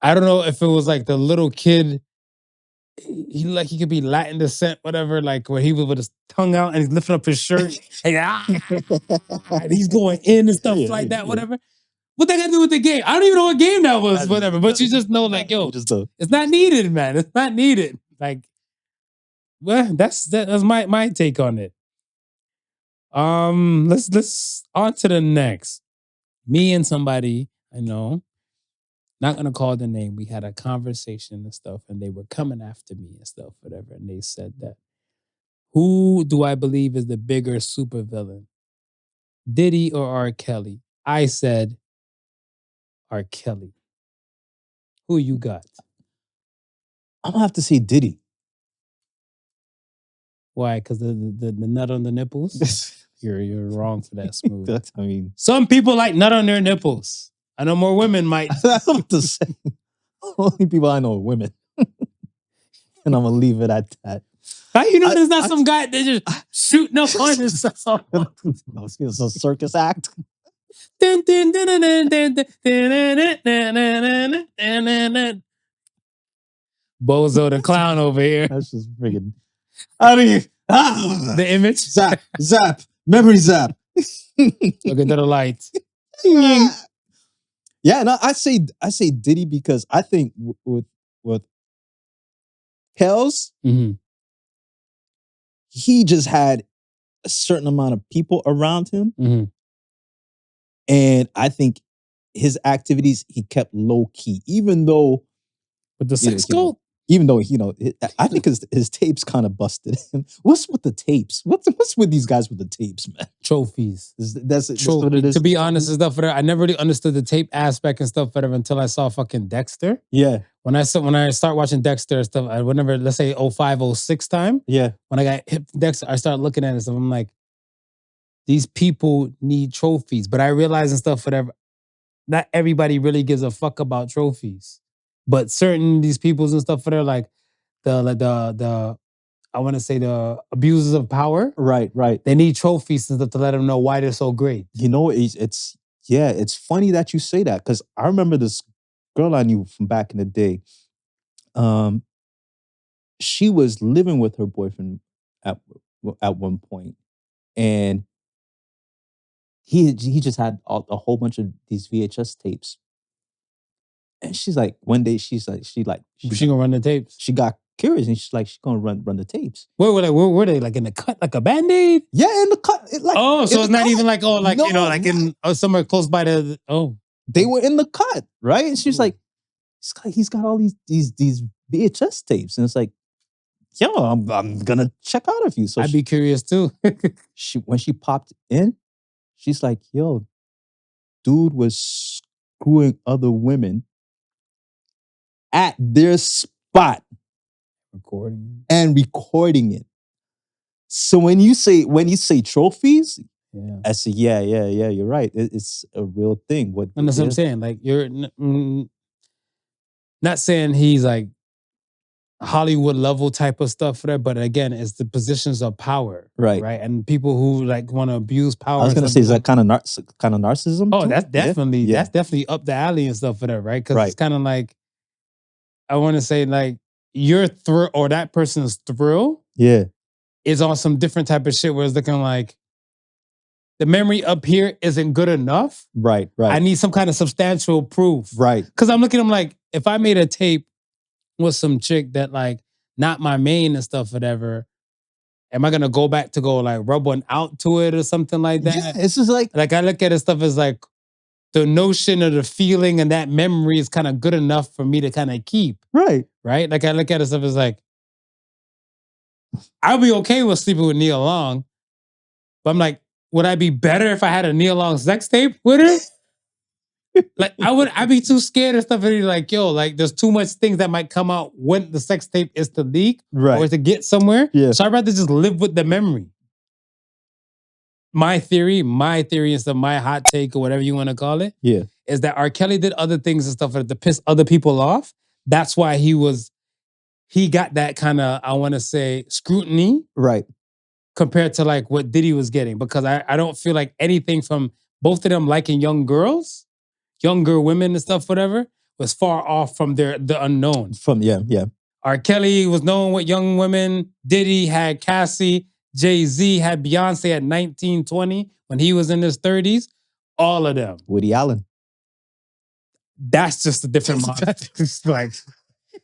I don't know if it was like the little kid, he could be Latin descent, whatever, like where he was with his tongue out and he's lifting up his shirt and he's going in and stuff like that, whatever. What that got to do with the game? I don't even know what game that was, whatever. But you just know, like, yo, it's not needed, man. It's not needed. Like, well, that's my take on it. Let's on to the next. Me and somebody I know. Not gonna call the name. We had a conversation and stuff, and they were coming after me and stuff, whatever. And they said that, who do I believe is the bigger supervillain, Diddy or R. Kelly? I said R. Kelly. Who you got? I'm gonna have to say Diddy. Why? Because the nut on the nipples? You're wrong for that, Smooth. I mean, some people like nut on their nipples. I know more women might. I'm about to say, only people I know are women. And I'm going to leave it at that. How you know there's not some guy that just shooting up on himself? It's a circus act. Bozo the clown over here. That's just friggin'. I mean, the image? Zap. Memory zap. Look at the light. Yeah, no, I say Diddy because I think with Kells, he just had a certain amount of people around him. And I think his activities, he kept low key, even though with the sex cult. Even though, I think his tapes kind of busted him. What's with the tapes? What's with these guys with the tapes, man? Trophies. That's what it is. To be honest and stuff, I never really understood the tape aspect and stuff until I saw fucking Dexter. Yeah. When I start watching Dexter and stuff, whenever, let's say 05, 06 time. Yeah. When I got hit Dexter, I started looking at it and stuff. I'm like, these people need trophies. But I realize and stuff, not everybody really gives a fuck about trophies. But certain these peoples and stuff, they're like the I want to say the abusers of power. Right. They need trophies and stuff to let them know why they're so great. It's funny that you say that because I remember this girl I knew from back in the day. She was living with her boyfriend at one point, and he just had a whole bunch of these VHS tapes. And she's like, one day she gonna run the tapes. She got curious, and she's gonna run the tapes. Where were they? Like in the cut, like a Band-Aid? Yeah, in the cut. So it's not even like in somewhere close by the. They were in the cut, right? And she's like, he's got all these VHS tapes, and it's like, yo, I'm gonna check out a few. So I'd be curious too. When she popped in, she's like, yo, dude was screwing other women at their spot, recording it. So when you say trophies, I say, yeah, you're right. It's a real thing. And that's what I'm saying. Like, you're not saying he's like Hollywood level type of stuff for that, but again, it's the positions of power, right? And people who like want to abuse power. I was gonna say, is that kind of narcissism? Oh, that's definitely up the alley and stuff for that, right? Because it's kind of like, I want to say like your thrill or that person's thrill, is on some different type of shit where it's looking like the memory up here isn't good enough. Right. I need some kind of substantial proof. Right. Because I'm looking at them like, if I made a tape with some chick that like not my main and stuff, whatever, am I gonna go back to go like rub one out to it or something like that? Yeah, it's just like I look at it stuff as like the notion of the feeling and that memory is kind of good enough for me to kind of keep. Right. Like I look at it stuff as like, I'll be okay with sleeping with Nia Long, but I'm like, would I be better if I had a Nia Long sex tape with her? Like I'd be too scared and stuff. And like, yo, like there's too much things that might come out when the sex tape is to leak or to get somewhere. Yeah. So I'd rather just live with the memory. My theory and stuff, my hot take or whatever you want to call it, is that R. Kelly did other things and stuff to piss other people off. That's why he got that kind of, I want to say, scrutiny. Right. Compared to like what Diddy was getting. Because I don't feel like anything from both of them liking younger women and stuff, whatever, was far off from the unknown. R. Kelly was known with young women. Diddy had Cassie. Jay-Z had Beyonce at 19, 20 when he was in his 30s. All of them. Woody Allen. That's just a different It's like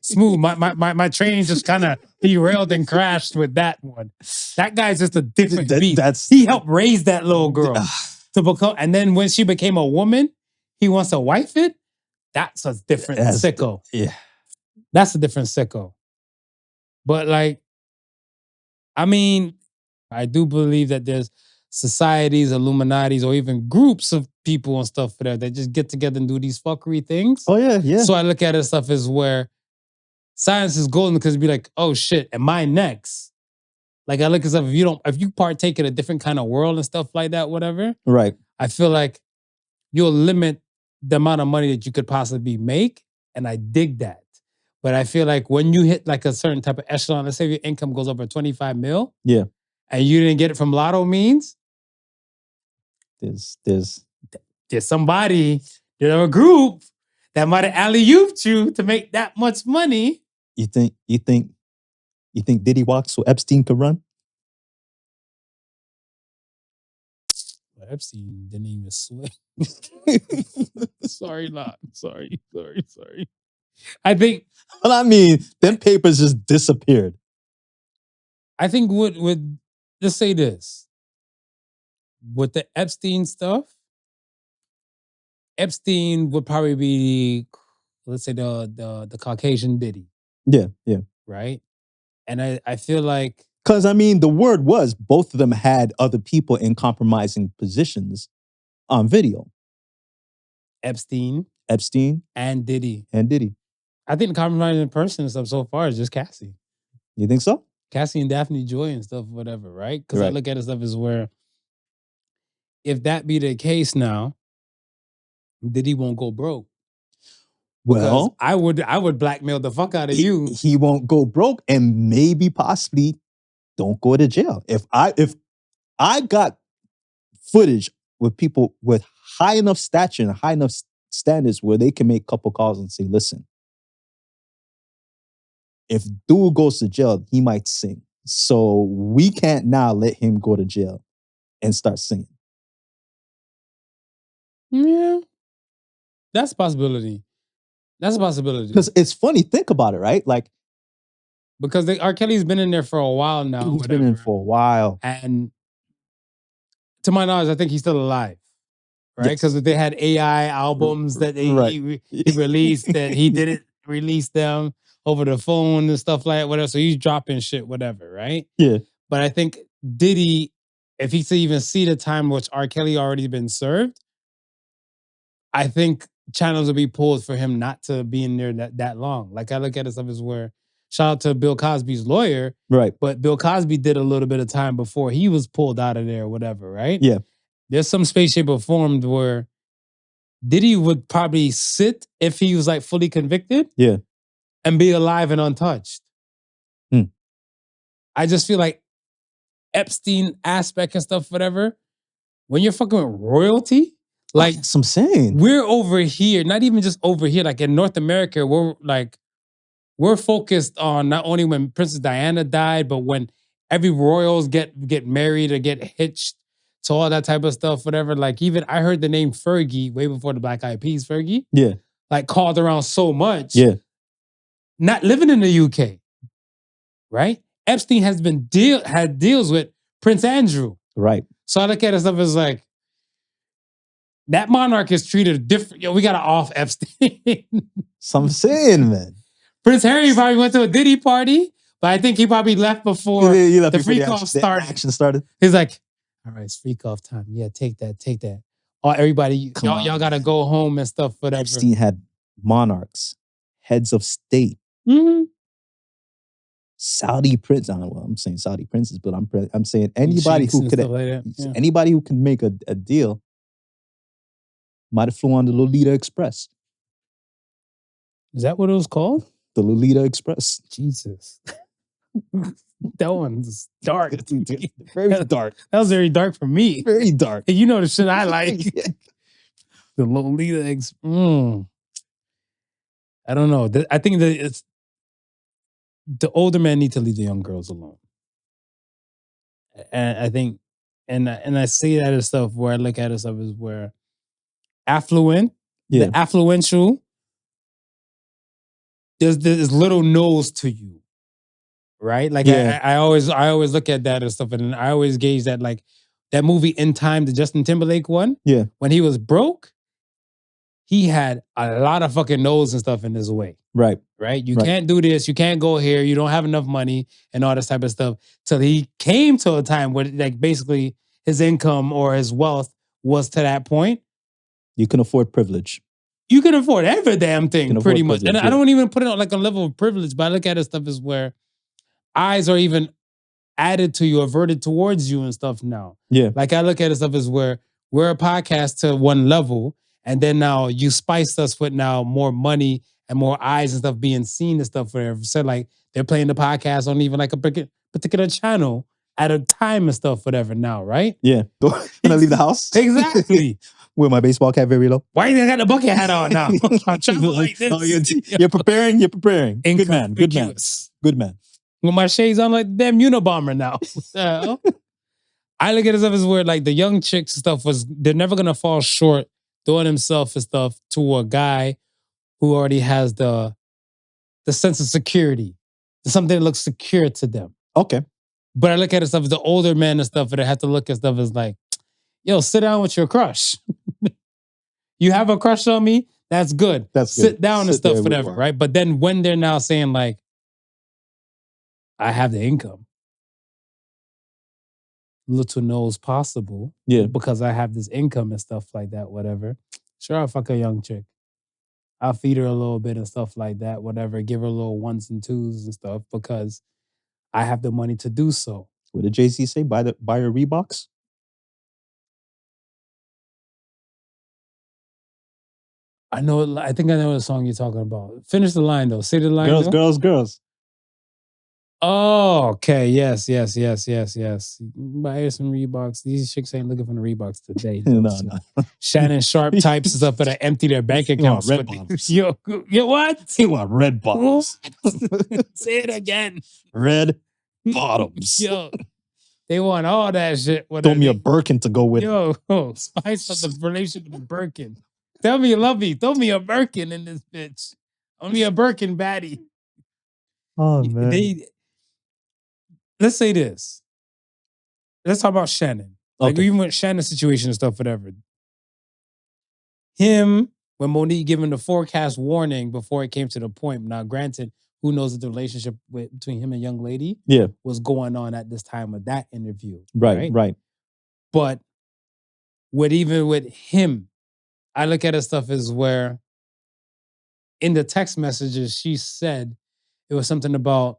smooth. My train just kind of derailed and crashed with that one. That guy's just a different beast. He helped raise that little girl to become, and then when she became a woman, he wants to wife it. That's a different sicko. That's a different sicko. But like, I mean, I do believe that there's societies, Illuminatis, or even groups of people and stuff for that just get together and do these fuckery things. Oh yeah. So I look at it stuff as where science is golden because it'd be like, oh shit, am I next? Like I look at stuff, if you partake in a different kind of world and stuff like that, whatever. Right. I feel like you'll limit the amount of money that you could possibly make. And I dig that. But I feel like when you hit like a certain type of echelon, let's say your income goes over 25 mil. Yeah. And you didn't get it from lotto means. There's somebody, there's a group that might have alley-ooped you to make that much money. You think Diddy walks so Epstein could run? Well, Epstein didn't even swing. Sorry. I think. Well, I mean, them papers just disappeared. I think would just say this. With the Epstein stuff, Epstein would probably be, let's say, the Caucasian Diddy. Yeah. Right? And I feel like... Because, I mean, the word was both of them had other people in compromising positions on video. Epstein. And Diddy. I think the compromising person stuff so far is just Cassie. You think so? Cassie and Daphne Joy and stuff, whatever, right? Because I look at it stuff as where, if that be the case now, Diddy won't go broke. Well, because I would blackmail the fuck out of you. He won't go broke and maybe possibly don't go to jail. If I got footage with people with high enough stature and high enough standards where they can make a couple calls and say, listen, if dude goes to jail, he might sing. So we can't now let him go to jail and start singing. Yeah. That's a possibility. Because it's funny, think about it, right? Like, Because R. Kelly's been in there for a while now. He's been in for a while. And to my knowledge, I think he's still alive. Right? Because they had AI albums that he released that he didn't release them over the phone and stuff like that, whatever. So he's dropping shit, whatever, right? Yeah. But I think Diddy, if he could even see the time which R. Kelly already been served, I think channels will be pulled for him not to be in there that long. Like I look at it stuff as where, shout out to Bill Cosby's lawyer, right? But Bill Cosby did a little bit of time before he was pulled out of there or whatever, right? Yeah. There's some space, shape, or form where Diddy would probably sit if he was like fully convicted. Yeah. And be alive and untouched. I just feel like Epstein aspect and stuff, whatever, when you're fucking with royalty, like that's what I'm saying. We're over here, not even just over here, like in North America, we're focused on not only when Princess Diana died, but when every royals get married or get hitched to all that type of stuff, whatever. Like even I heard the name Fergie way before the Black Eyed Peas, Fergie. Yeah. Like called around so much. Yeah. Not living in the UK. Right? Epstein had deals with Prince Andrew. Right. So I look at it stuff as like, that monarch is treated different. Yo, we got to off Epstein. So I'm saying, man. Prince Harry probably went to a Diddy party, but I think he probably left before the freak-off started. The action started. He's like, all right, it's freak-off time. Yeah, take that. Oh, everybody, y'all got to go home and stuff, whatever. Epstein had monarchs, heads of state. Mm-hmm. Saudi prince. Well, I'm saying Saudi princes, but I'm saying anybody who could anybody who can make a deal might have flew on the Lolita Express. Is that what it was called? The Lolita Express. Jesus. That one's dark. Very dark. That was very dark for me. Very dark. You know the shit I like. The Lolita Express. I don't know. I think that it's the older men need to leave the young girls alone. And I think, and I see that as stuff where I look at it stuff as where the affluential, there's little no's to you, right? Like I always look at that and stuff, and I always gauge that like that movie In Time, the Justin Timberlake one. Yeah, when he was broke, he had a lot of fucking no's and stuff in his way. Right. You can't do this. You can't go here. You don't have enough money and all this type of stuff. Till he came to a time where like basically his income or his wealth was to that point. You can afford privilege. You can afford every damn thing pretty much. And yeah. I don't even put it on like a level of privilege, but I look at it stuff as where eyes are even added to you, averted towards you and stuff now. Yeah. Like I look at it stuff as where we're a podcast to one level, and then now you spiced us with now more money and more eyes and stuff being seen and stuff. Whatever. So like they're playing the podcast on even like a particular channel at a time and stuff, whatever now, right? Yeah. Can I leave the house? Exactly. With my baseball cap very low. Why you got the bucket hat on now? I'm traveling like this. Oh, you're preparing. You're preparing. Good man. Good man. Good man. With my shades on like damn Unabomber now. I look at it as where like the young chicks and stuff they're never gonna fall short doing themselves and stuff to a guy who already has the sense of security. Something that looks secure to them. Okay. But I look at it stuff as the older men and stuff, and I have to look at stuff as like, yo, sit down with your crush. You have a crush on me? That's good. Sit down and stuff, whatever, right? But then when they're now saying like, I have the income. Little knows possible. Yeah. Because I have this income and stuff like that, whatever. Sure, I'll fuck a young chick. I'll feed her a little bit and stuff like that, whatever. Give her a little ones and twos and stuff because I have the money to do so. What did Jay-Z say? Buy her Reeboks? I think I know the song you're talking about. Finish the line though. Say the line. Girls. Oh, okay. Yes. Buy her some Reeboks. These chicks ain't looking for the Reeboks today. No. Shannon Sharpe types and stuff that empty their bank accounts. Red bottoms. Yo, what? He want red bottoms. Say it again. Red bottoms. Yo, they want all that shit. Throw me a Birkin to go with it. Yo, spice up the relationship with Birkin. Tell me you love me. Throw me a Birkin in this bitch. Only a Birkin baddie. Oh man. Let's say this. Let's talk about Shannon. Like Okay. even with Shannon's situation and stuff, whatever. Him, when Monique gave him the forecast warning before it came to the point. Now, granted, who knows if the relationship between him and young lady was going on at this time of that interview. Right. But even with him, I look at his stuff as where in the text messages she said it was something about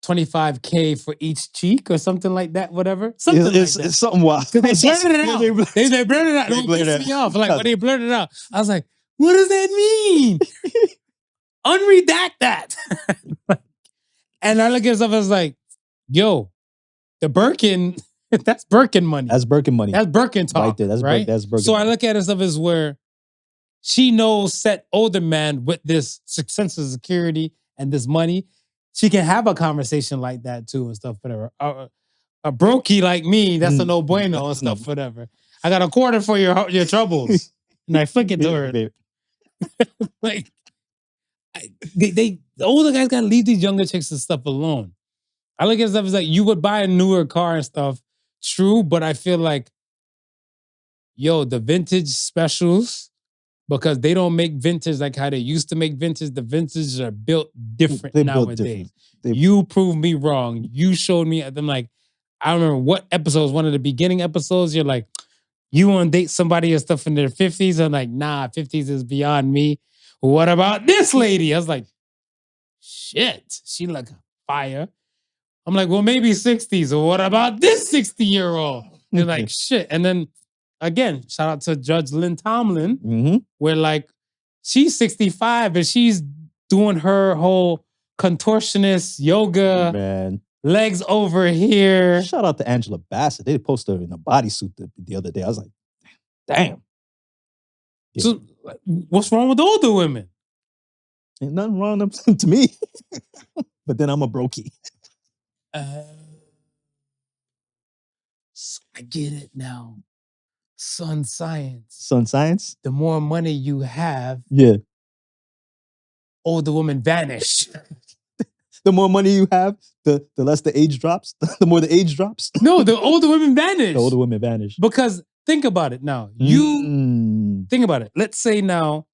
$25K for each cheek or something like that, whatever. It's something wild. Because they blurted it out. They blurted it out. Don't piss me off. Like when they blurted it out, I was like, what does that mean? Unredact that. And I look at stuff, I was like, yo, the Birkin, that's Birkin money. That's Birkin money. That's Birkin talk. Right there. That's Birkin. So I look at it stuff as where she knows set older man with this sense of security and this money, she can have a conversation like that too and stuff, whatever. A brokey like me, that's a no bueno and stuff, whatever. I got a quarter for your troubles. And I flick it to her. Like, the older guys gotta leave these younger chicks and stuff alone. I look at stuff as like, you would buy a newer car and stuff, true, but I feel like, yo, the vintage specials, because they don't make vintage like how they used to make vintage. The vintages are built different nowadays. You proved me wrong. You showed me. I'm like, I don't remember what episodes, one of the beginning episodes, you're like, you want to date somebody or stuff in their 50s? I'm like, nah, 50s is beyond me. What about this lady? I was like, shit, she like fire. I'm like, well, maybe 60s. Or what about this 60-year-old? You're like, shit. And then again, shout out to Judge Lynn Tomlin, where like she's 65 and she's doing her whole contortionist yoga, legs over here. Shout out to Angela Bassett. They posted her in a bodysuit the other day. I was like, damn. Yeah. So what's wrong with older women? Ain't nothing wrong with them to me. But then I'm a brokey. So I get it now. Sun science. Sun science? The more money you have, older women vanish. The more money you have, the less the age drops. The more the age drops. No, the older women vanish. The older women vanish. Because think about it now. Think about it. Let's say now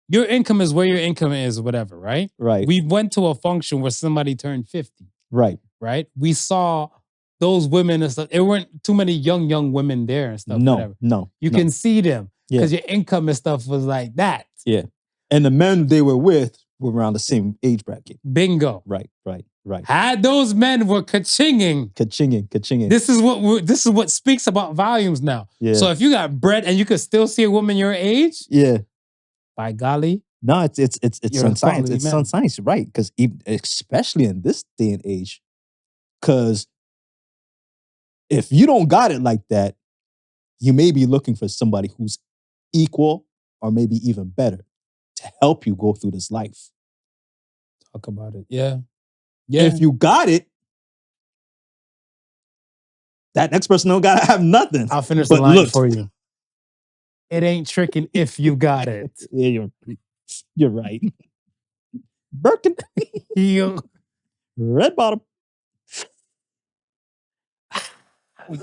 your income is where your income is, whatever, right? Right. We went to a function where somebody turned 50. Right. Right? We saw those women and stuff. There weren't too many young women there and stuff. No. You can see them because your income and stuff was like that. Yeah. And the men they were with were around the same age bracket. Bingo. Right. Had those men were ka-chinging. Ka-chinging. This is what speaks about volumes now. Yeah. So if you got bread and you could still see a woman your age, by golly. No, it's sun science. It's sun science, right? Because especially in this day and age, because if you don't got it like that, you may be looking for somebody who's equal or maybe even better to help you go through this life. Talk about it. Yeah. If you got it, that next person don't gotta have nothing. I'll finish the line for you. It ain't tricking if you got it. Yeah, you're right. Birkin. Red bottom.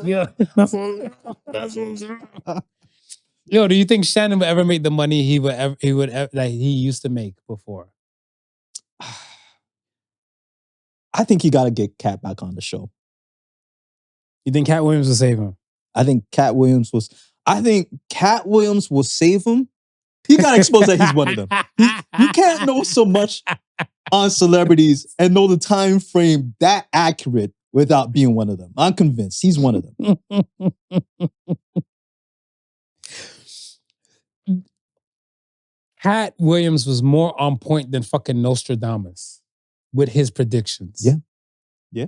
Yeah. Yo, do you think Shannon would ever make the money he would like he used to make before? I think he got to get Cat back on the show. You think Cat Williams will save him? I think Cat Williams will save him. He got to expose that he's one of them. You can't know so much on celebrities and know the time frame that accurate without being one of them. I'm convinced he's one of them. Cat Williams was more on point than fucking Nostradamus with his predictions. Yeah.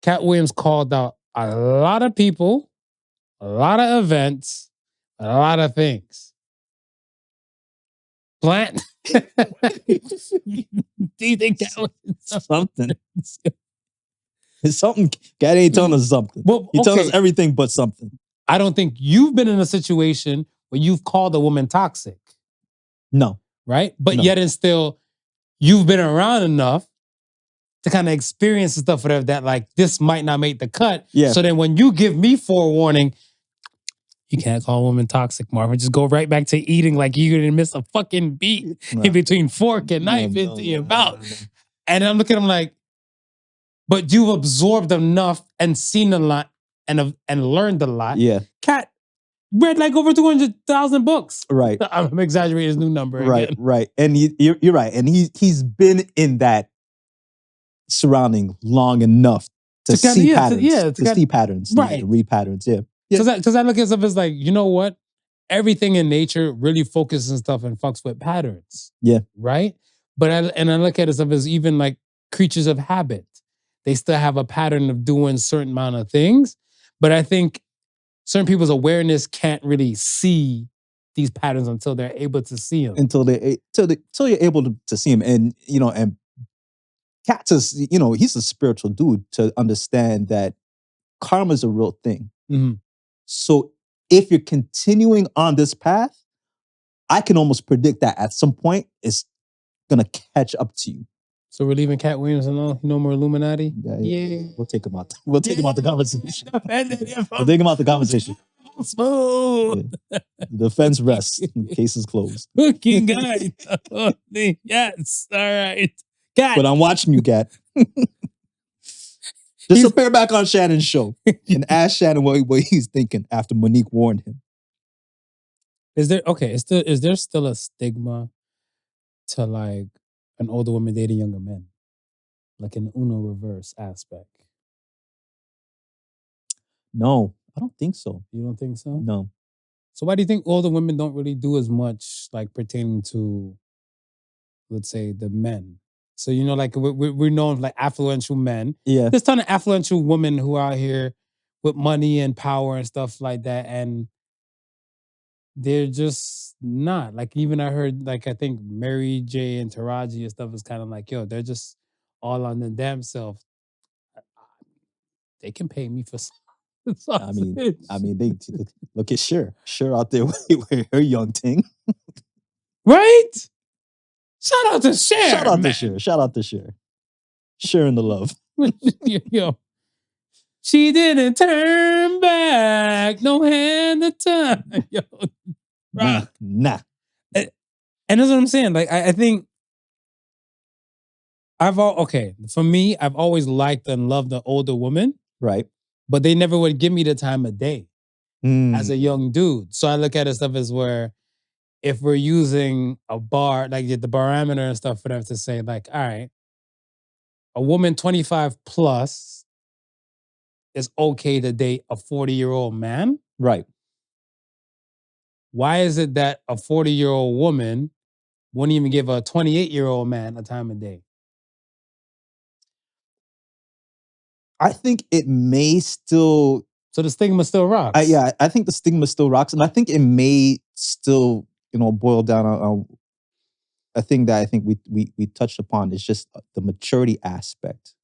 Cat Williams called out a lot of people, a lot of events, a lot of things. Plant. Do you think that was something? It's something. Cat ain't telling us something. Well, He's telling us everything but something. I don't think you've been in a situation where you've called a woman toxic. No. Right? But yet and still, you've been around enough to kind of experience and stuff, whatever, that like this might not make the cut. Yeah. So then when you give me forewarning, you can't call a woman toxic, Marvin. Just go right back to eating like you didn't miss a fucking beat in between fork and knife into your mouth. And I'm looking at him like, but you've absorbed enough and seen a lot and learned a lot. Yeah. Cat read like over 200,000 books. Right. I'm exaggerating his new number again. Right. And you're right. And he's been in that surrounding long enough to see patterns. To see patterns. Right. To read patterns. Yeah. Because I look at stuff as like, you know what? Everything in nature really focuses on stuff and fucks with patterns. Yeah. Right? But I look at it stuff as even like creatures of habit. They still have a pattern of doing certain amount of things. But I think certain people's awareness can't really see these patterns until they're able to see them. Until you're able to see them. And, and Kat's he's a spiritual dude to understand that karma is a real thing. Mm-hmm. So if you're continuing on this path, I can almost predict that at some point it's gonna catch up to you. So we're leaving Cat Williams alone? No more Illuminati? Yeah. We'll take him out. We'll take him out the conversation. We'll take him out the conversation. Smooth. Yeah. The defense rests. Case is closed. Looking guy. Yes. All right. Cat. But I'm watching you, Cat. Just appear back on Shannon's show and ask Shannon what he's thinking after Monique warned him. Is there still a stigma to like an older woman dating younger men? Like an Uno reverse aspect? No, I don't think so. You don't think so? No. So why do you think older women don't really do as much like pertaining to, let's say, the men? So, like we're known like affluential men. Yeah. There's a ton of affluential women who are out here with money and power and stuff like that. And they're just not. Like even I heard, like I think Mary J and Taraji and stuff is kind of like, yo, they're just all on the damn self. They can pay me for something. I mean, they look at Cher out there with her young thing. Right? Shout out to Cher. Shout out to Cher. Sharing the love. Yo. She didn't turn back. No hand to time. Yo. Nah. And that's what I'm saying. Like, I think for me, I've always liked and loved the older woman. Right. But they never would give me the time of day as a young dude. So I look at it stuff as where if we're using a bar, like the barometer and stuff for them to say, like, all right, a woman 25 plus is okay to date a 40-year-old man. Right. Why is it that a 40-year-old woman wouldn't even give a 28-year-old man a time of day? I think it may still... So the stigma still rocks? I think the stigma still rocks. And I think it may still, boil down on a thing that I think we touched upon is just the maturity aspect.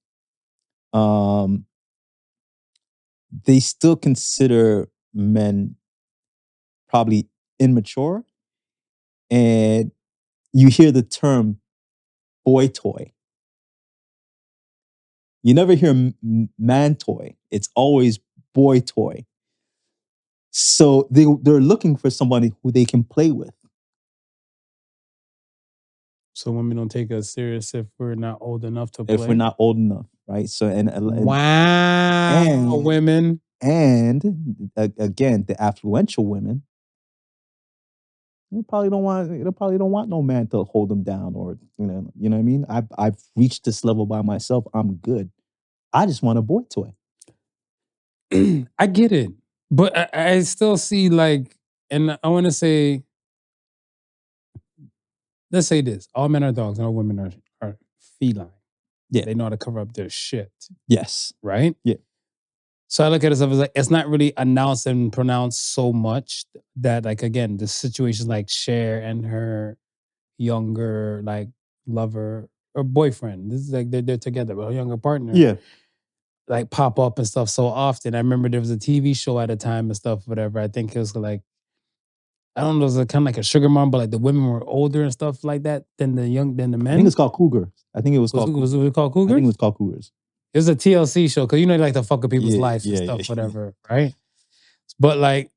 They still consider men probably immature. And you hear the term boy toy. You never hear man toy. It's always boy toy. So they're looking for somebody who they can play with. So women don't take us serious if we're not old enough to play? If we're not old enough, right? So wow, and women. And again, the affluential women, they probably don't want no man to hold them down, or you know what I mean? I've reached this level by myself. I'm good. I just want a boy toy. I get it. But I still see like, and I want to say, let's say this. All men are dogs and all women are feline. Yeah. They know how to cover up their shit. Yes. Right? Yeah. So I look at it as like, it's not really announced and pronounced so much that like, again, the situations like Cher and her younger like lover or boyfriend, this is like they're together, but her younger partner. Yeah. Like pop up and stuff so often. I remember there was a TV show at a time and stuff, whatever. I think it was like I don't know, it was kind of like a sugar mom, but like the women were older and stuff like that than the men. I think it's called Cougar. I think it was called. Was it called Cougar? I think it was called Cougars. It was a TLC show because you know they like to fuck with people's life and stuff, whatever, right? But like,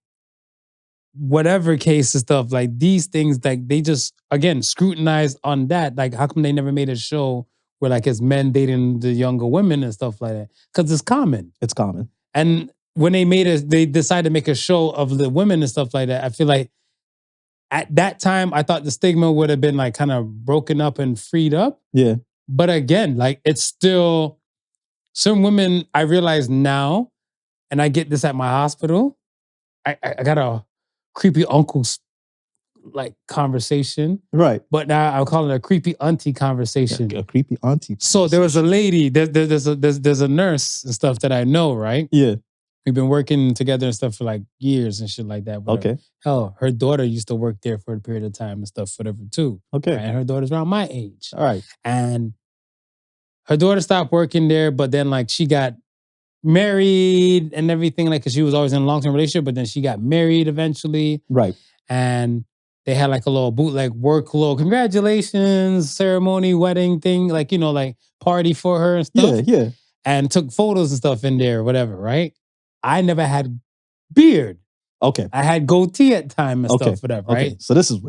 whatever case and stuff, like these things, like they just again scrutinized on that. Like, how come they never made a show where like it's men dating the younger women and stuff like that? Because it's common. It's common. And when they decided to make a show of the women and stuff like that, I feel like at that time I thought the stigma would have been like kind of broken up and freed up. Yeah. But again, like it's still some women. I realize now, and I get this at my hospital. I got a creepy uncle's like conversation, right? But now I'll call it a creepy auntie conversation. A creepy auntie. So there was a lady. There's a nurse and stuff that I know, right? Yeah, we've been working together and stuff for like years and shit like that. Whatever. Okay. Hell, her daughter used to work there for a period of time and stuff, whatever too. Okay. Right? And her daughter's around my age. All right. And her daughter stopped working there, but then like she got married and everything, like because she was always in a long-term relationship, but then she got married eventually. Right. And they had like a little bootleg work, little congratulations ceremony, wedding thing, like, you know, like party for her and stuff. Yeah. And took photos and stuff in there, whatever, right? I never had beard. Okay. I had goatee at time and stuff, whatever, right? Okay. So this is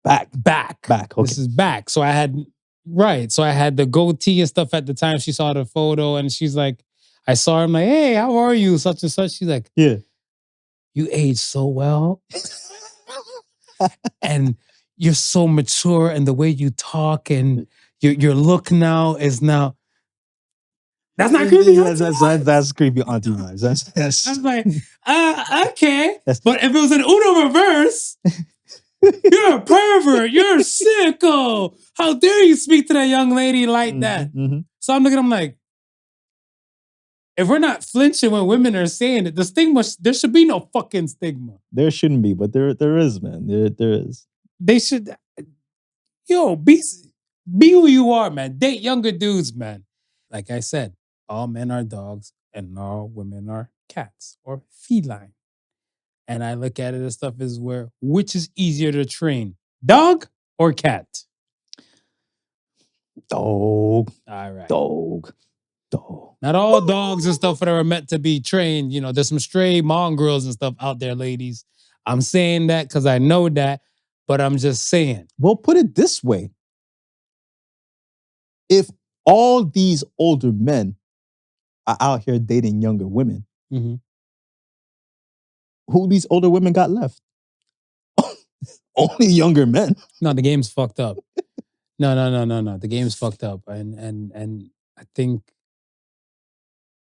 back. Back. Okay. This is back. So I had the goatee and stuff at the time. She saw the photo and she's like, I saw her, I'm like, hey, how are you? Such and such. She's like, yeah, you age so well. And you're so mature, and the way you talk and your look now is now. That's not creepy. That's creepy auntie vibes. That's I was like, okay. But if it was an Uno reverse, you're a pervert. You're a sicko. How dare you speak to that young lady like that? Mm-hmm. So I'm looking at them like, if we're not flinching when women are saying it, the stigma, there should be no fucking stigma. There shouldn't be, but there is, man. There is. They should, be who you are, man. Date younger dudes, man. Like I said, all men are dogs and all women are cats or feline. And I look at it as stuff as which is easier to train, dog or cat? Dog. All right. Dog. Not all dogs and stuff that are meant to be trained. You know, there's some stray mongrels and stuff out there, ladies. I'm saying that because I know that, but I'm just saying. Well, put it this way. If all these older men are out here dating younger women, who these older women got left? Only younger men. No, the game's fucked up. No. The game's fucked up. And I think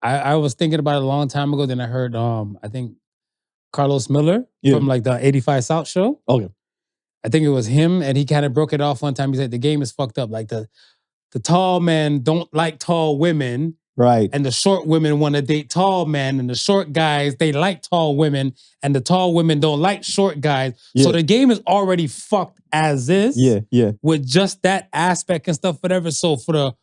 I was thinking about it a long time ago. Then I heard I think Carlos Miller from like the 85 South show. Okay. I think it was him, and he kind of broke it off one time. He said the game is fucked up. Like the tall men don't like tall women. Right. And the short women want to date tall men, and the short guys, they like tall women, and the tall women don't like short guys. Yeah. So the game is already fucked as is. Yeah. With just that aspect and stuff, whatever. So for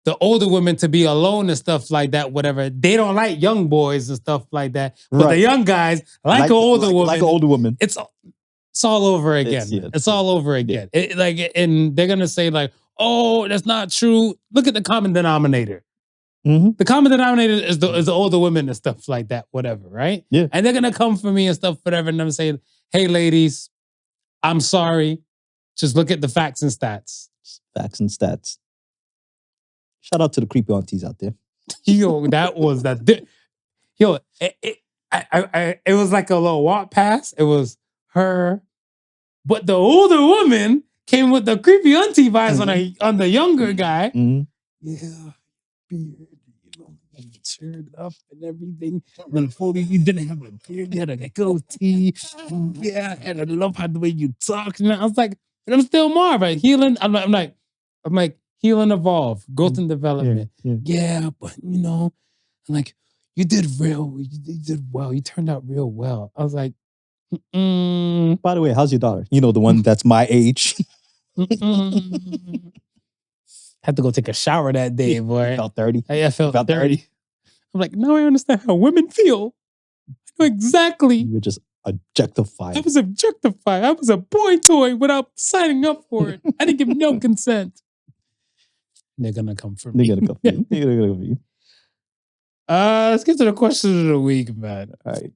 the older women to be alone and stuff like that, whatever, they don't like young boys and stuff like that. But the young guys like an older woman. Like an older woman. It's all over again. It's all over again. And they're gonna say like, oh, that's not true. Look at the common denominator. Mm-hmm. The common denominator is the older women and stuff like that, whatever, right? Yeah. And they're gonna come for me and stuff, whatever, and I'm saying, hey, ladies, I'm sorry. Just look at the facts and stats. Facts and stats. Shout out to the creepy aunties out there. Yo, that was that. Yo, it was like a little walk past. It was her, but the older woman came with the creepy auntie vibes on the younger guy. Mm-hmm. Yeah, beard, turned up and everything. And then before you didn't have a beard, you had a goatee. Yeah, and I love how the way you talk. And I was like, but I'm still Marv, right? Healing. I'm like heal and evolve, growth and development. Yeah, but I'm like, you did well. You turned out real well. I was like, By the way, how's your daughter? You know, the one that's my age. Had to go take a shower that day, boy. Felt 30. I felt 30. I'm like, now I understand how women feel. I know exactly. You were just objectified. I was objectified. I was a boy toy without signing up for it. I didn't give no consent. They're gonna come for me. They're gonna come for you. They're gonna come for you. Let's get to the question of the week, man. All right.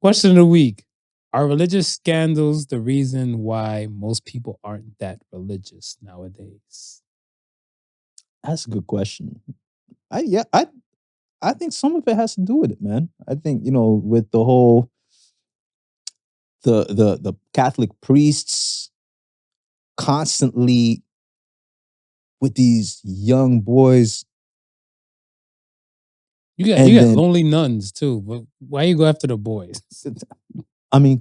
Question of the week. Are religious scandals the reason why most people aren't that religious nowadays? That's a good question. I think some of it has to do with it, man. I think, with the whole the Catholic priests constantly with these young boys. You got lonely nuns too, but why you go after the boys? I mean,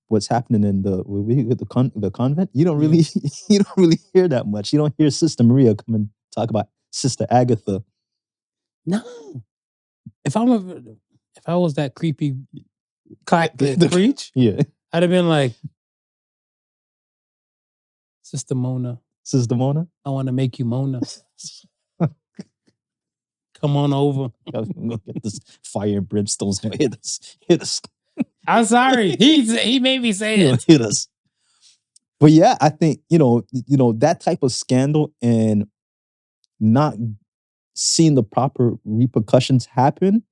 what's happening in the convent? You don't really hear that much. You don't hear Sister Maria come and talk about Sister Agatha. No, if I was that creepy preach, yeah, I'd have been like, Sister Mona, I want to make you Mona. Come on over. I'm gonna get this fire and brimstones gonna hit us. I'm sorry. He made me say it. Hit us. But yeah, I think that type of scandal and not seeing the proper repercussions happen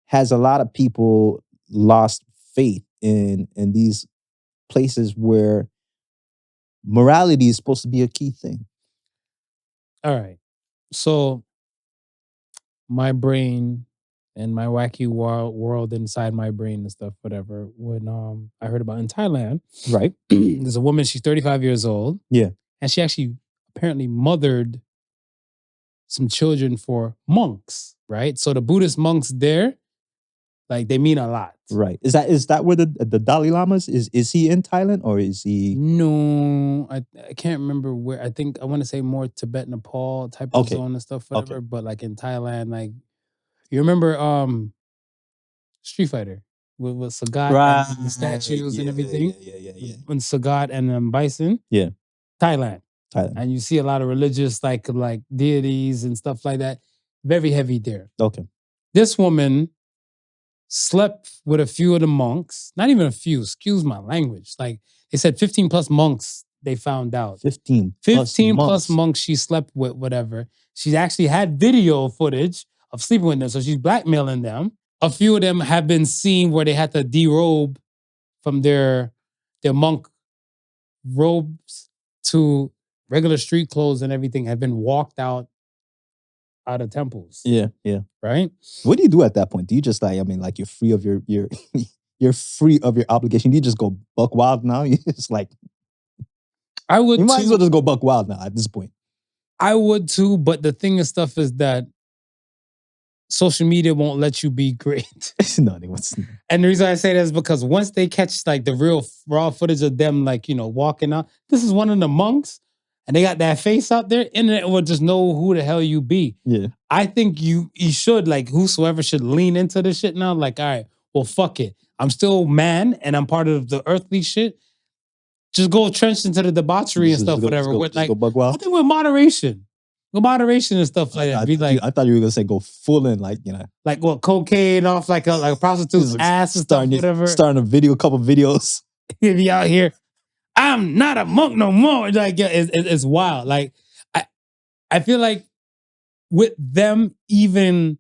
has a lot of people lost faith in these places where morality is supposed to be a key thing. All right. So my brain and my wacky world inside my brain and stuff, whatever, when I heard about in Thailand, right? There's a woman, she's 35 years old. Yeah. And she actually apparently mothered some children for monks, right? So the Buddhist monks there, like, they mean a lot. Right. Is that where the Dalai Lama is he in Thailand or is he? No, I can't remember where. I think I want to say more Tibet, Nepal type of zone and stuff, whatever. But like in Thailand, like, you remember Street Fighter with Sagat and the statues and everything? Yeah. When Sagat and Bison? Yeah. Thailand. And you see a lot of religious like deities and stuff like that. Very heavy there. Okay. This woman slept with a few of the monks. Not even a few, excuse my language. Like, they said 15 plus monks they found out. 15 plus monks she slept with, whatever. She actually had video footage of sleeping with them. So she's blackmailing them. A few of them have been seen where they had to derobe from their monk robes to regular street clothes and everything, have been walked out of temples. Yeah. Right? What do you do at that point? Do you just you're free of your you're free of your obligation? Do you just go buck wild now? You just I would. You might as well just go buck wild now at this point. I would too, but the thing and stuff is that social media won't let you be great. No, they won't. And the reason I say that is because once they catch the real raw footage of them walking out, this is one of the monks, and they got that face out there, internet will just know who the hell you be. Yeah. I think you should, whosoever should lean into this shit now, all right, well, fuck it. I'm still man, and I'm part of the earthly shit. Just go trenched into the debauchery and stuff, whatever. Go bug wild. I think with moderation. With moderation and stuff like that. I thought you were gonna say go full in, like what, cocaine off like a prostitute's ass and stuff, whatever. Starting a couple videos. Be out here. I'm not a monk no more. It's wild. I feel like with them even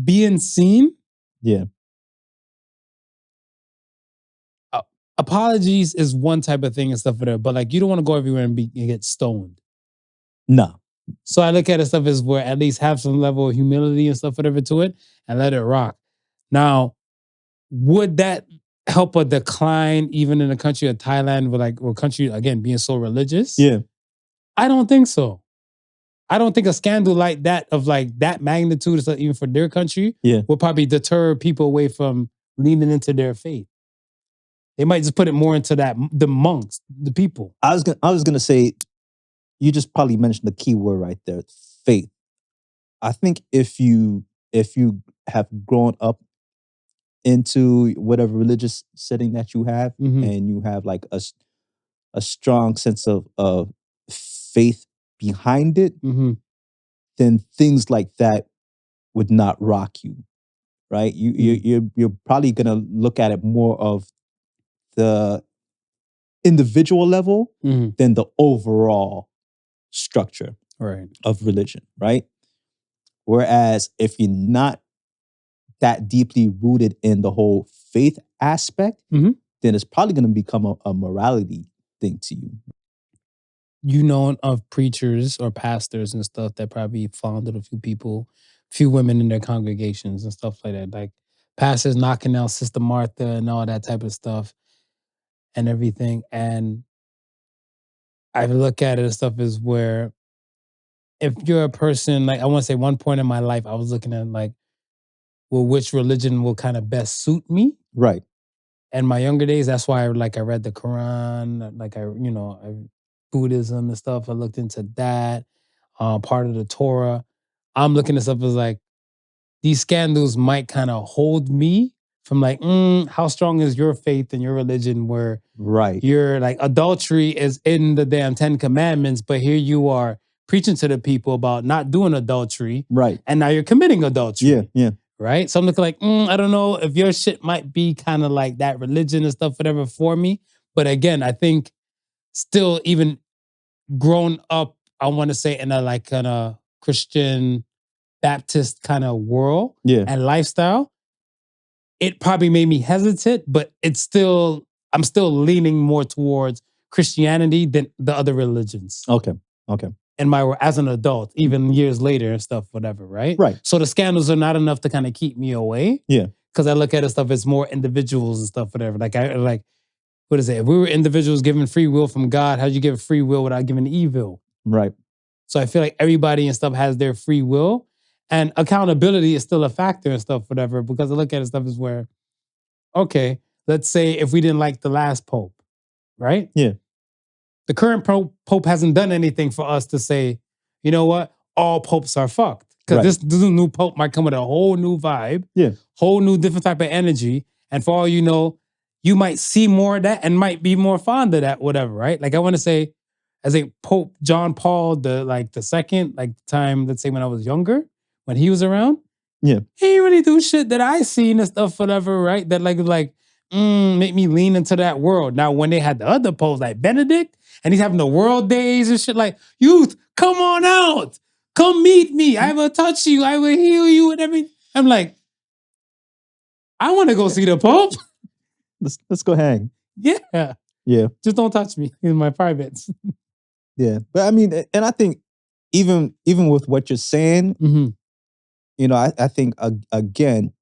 being seen, yeah. Apologies is one type of thing and stuff, whatever. But you don't want to go everywhere and get stoned. No. So I look at it stuff as where at least have some level of humility and stuff, whatever, to it, and let it rock. Now, would that help a decline even in a country of Thailand with country, again, being so religious? Yeah. I don't think so. I don't think a scandal like that of that magnitude, even for their country, would probably deter people away from leaning into their faith. They might just put it more into the monks, the people. I was gonna say, you just probably mentioned the key word right there, faith. I think if you have grown up into whatever religious setting that you have, and you have a strong sense of faith behind it, then things like that would not rock you. right? You're probably gonna look at it more of the individual level than the overall structure of religion, right? Whereas if you're not that deeply rooted in the whole faith aspect, then it's probably going to become a morality thing to you. You know of preachers or pastors and stuff that probably founded a few women in their congregations and stuff like that. Like pastors knocking out Sister Martha and all that type of stuff and everything. And I look at it as stuff as where if you're a person, like I want to say one point in my life, I was looking at like, well, which religion will kind of best suit me? Right. In my younger days, that's why I read the Quran, Buddhism and stuff. I looked into that, part of the Torah. I'm looking at stuff as like, these scandals might kind of hold me from like, how strong is your faith and your religion where you're like adultery is in the damn 10 commandments, but here you are preaching to the people about not doing adultery. Right. And now you're committing adultery. Yeah. Right? So I'm looking like, I don't know if your shit might be kind of like that religion and stuff, whatever for me. But again, I think still even grown up, I want to say in a like kind of Christian Baptist kind of world and lifestyle, it probably made me hesitant, but I'm still leaning more towards Christianity than the other religions. Okay. And as an adult, even years later and stuff, whatever, right? Right. So the scandals are not enough to kind of keep me away. Yeah. Because I look at it stuff as more individuals and stuff, whatever. Like what is it? If we were individuals given free will from God, how'd you give free will without giving evil? Right. So I feel like everybody and stuff has their free will. And accountability is still a factor and stuff, whatever. Because I look at it stuff as where, okay, let's say if we didn't like the last pope, right? Yeah. The current pope hasn't done anything for us to say, you know what? All popes are fucked. Because this new pope might come with a whole new vibe, whole new different type of energy. And for all you know, you might see more of that and might be more fond of that, whatever, right? Like I want to say, as a Pope John Paul the second, like the time, let's say when I was younger, when he was around, he didn't really do shit that I seen and stuff, whatever, right? That like make me lean into that world. Now, when they had the other popes like Benedict, and he's having the world days and shit like, youth, come on out. Come meet me. I will touch you. I will heal you and everything. I'm like, I want to go see the Pope. Let's go hang. Yeah. Yeah. Just don't touch me in my privates. Yeah. But I mean, and I think even with what you're saying, you know, I think again,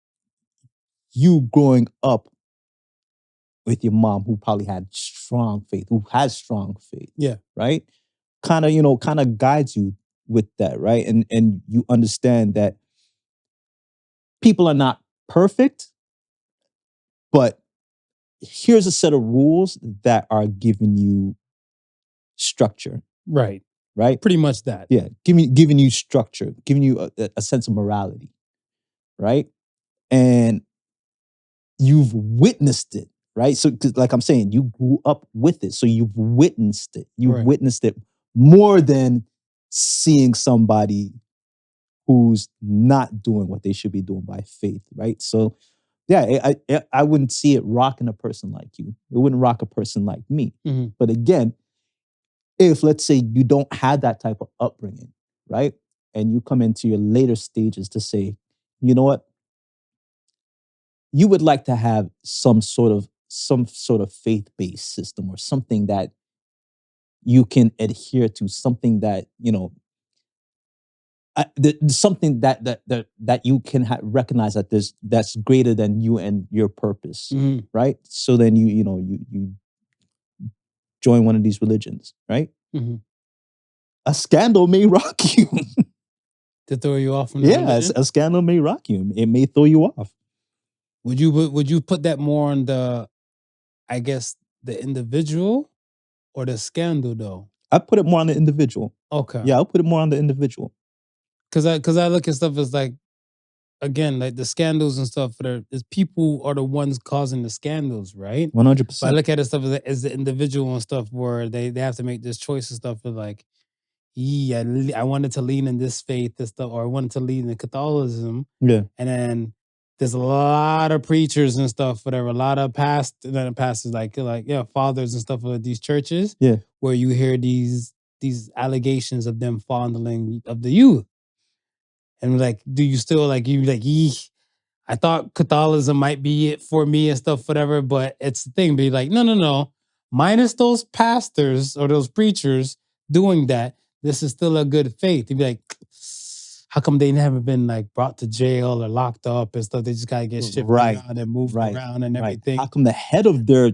you growing up with your mom who probably had strong faith, who has strong faith. Yeah. Right? Kind of guides you with that, right? And you understand that people are not perfect, but here's a set of rules that are giving you structure. Right. Right? Pretty much that. Yeah. Giving you structure, giving you a sense of morality. Right? And you've witnessed it, right? So like I'm saying, you grew up with it. So you've witnessed it. You've witnessed it more than seeing somebody who's not doing what they should be doing by faith, right? So yeah, I wouldn't see it rocking a person like you. It wouldn't rock a person like me. But again, if let's say you don't have that type of upbringing, right? And you come into your later stages to say, you know what? You would like to have some sort of faith-based system or something that you can adhere to, something that, you know, something that you can recognize that that's greater than you and your purpose, right? So then you join one of these religions, right? A scandal may rock you. To throw you off from the religion? A scandal may rock you. It may throw you off. Would you put that more on the, I guess, the individual or the scandal though? I put it more on the individual. Okay. Yeah, I'll put it more on the individual. Cause I look at stuff as like, again, like the scandals and stuff, is people are the ones causing the scandals, right? 100%. But I look at it stuff as the individual and stuff where they have to make this choice and stuff of like, yeah, I wanted to lean in this faith and stuff, or I wanted to lean in Catholicism. Yeah. And then there's a lot of preachers and stuff, whatever, a lot of pastors, fathers and stuff of these churches, where you hear these allegations of them fondling of the youth. And like, do you still I thought Catholicism might be it for me and stuff, whatever, but it's the thing, be like, no. Minus those pastors or those preachers doing that, this is still a good faith. You'd be like, how come they never been like brought to jail or locked up and stuff? They just gotta get shifted around and moved around and everything. How come the head of their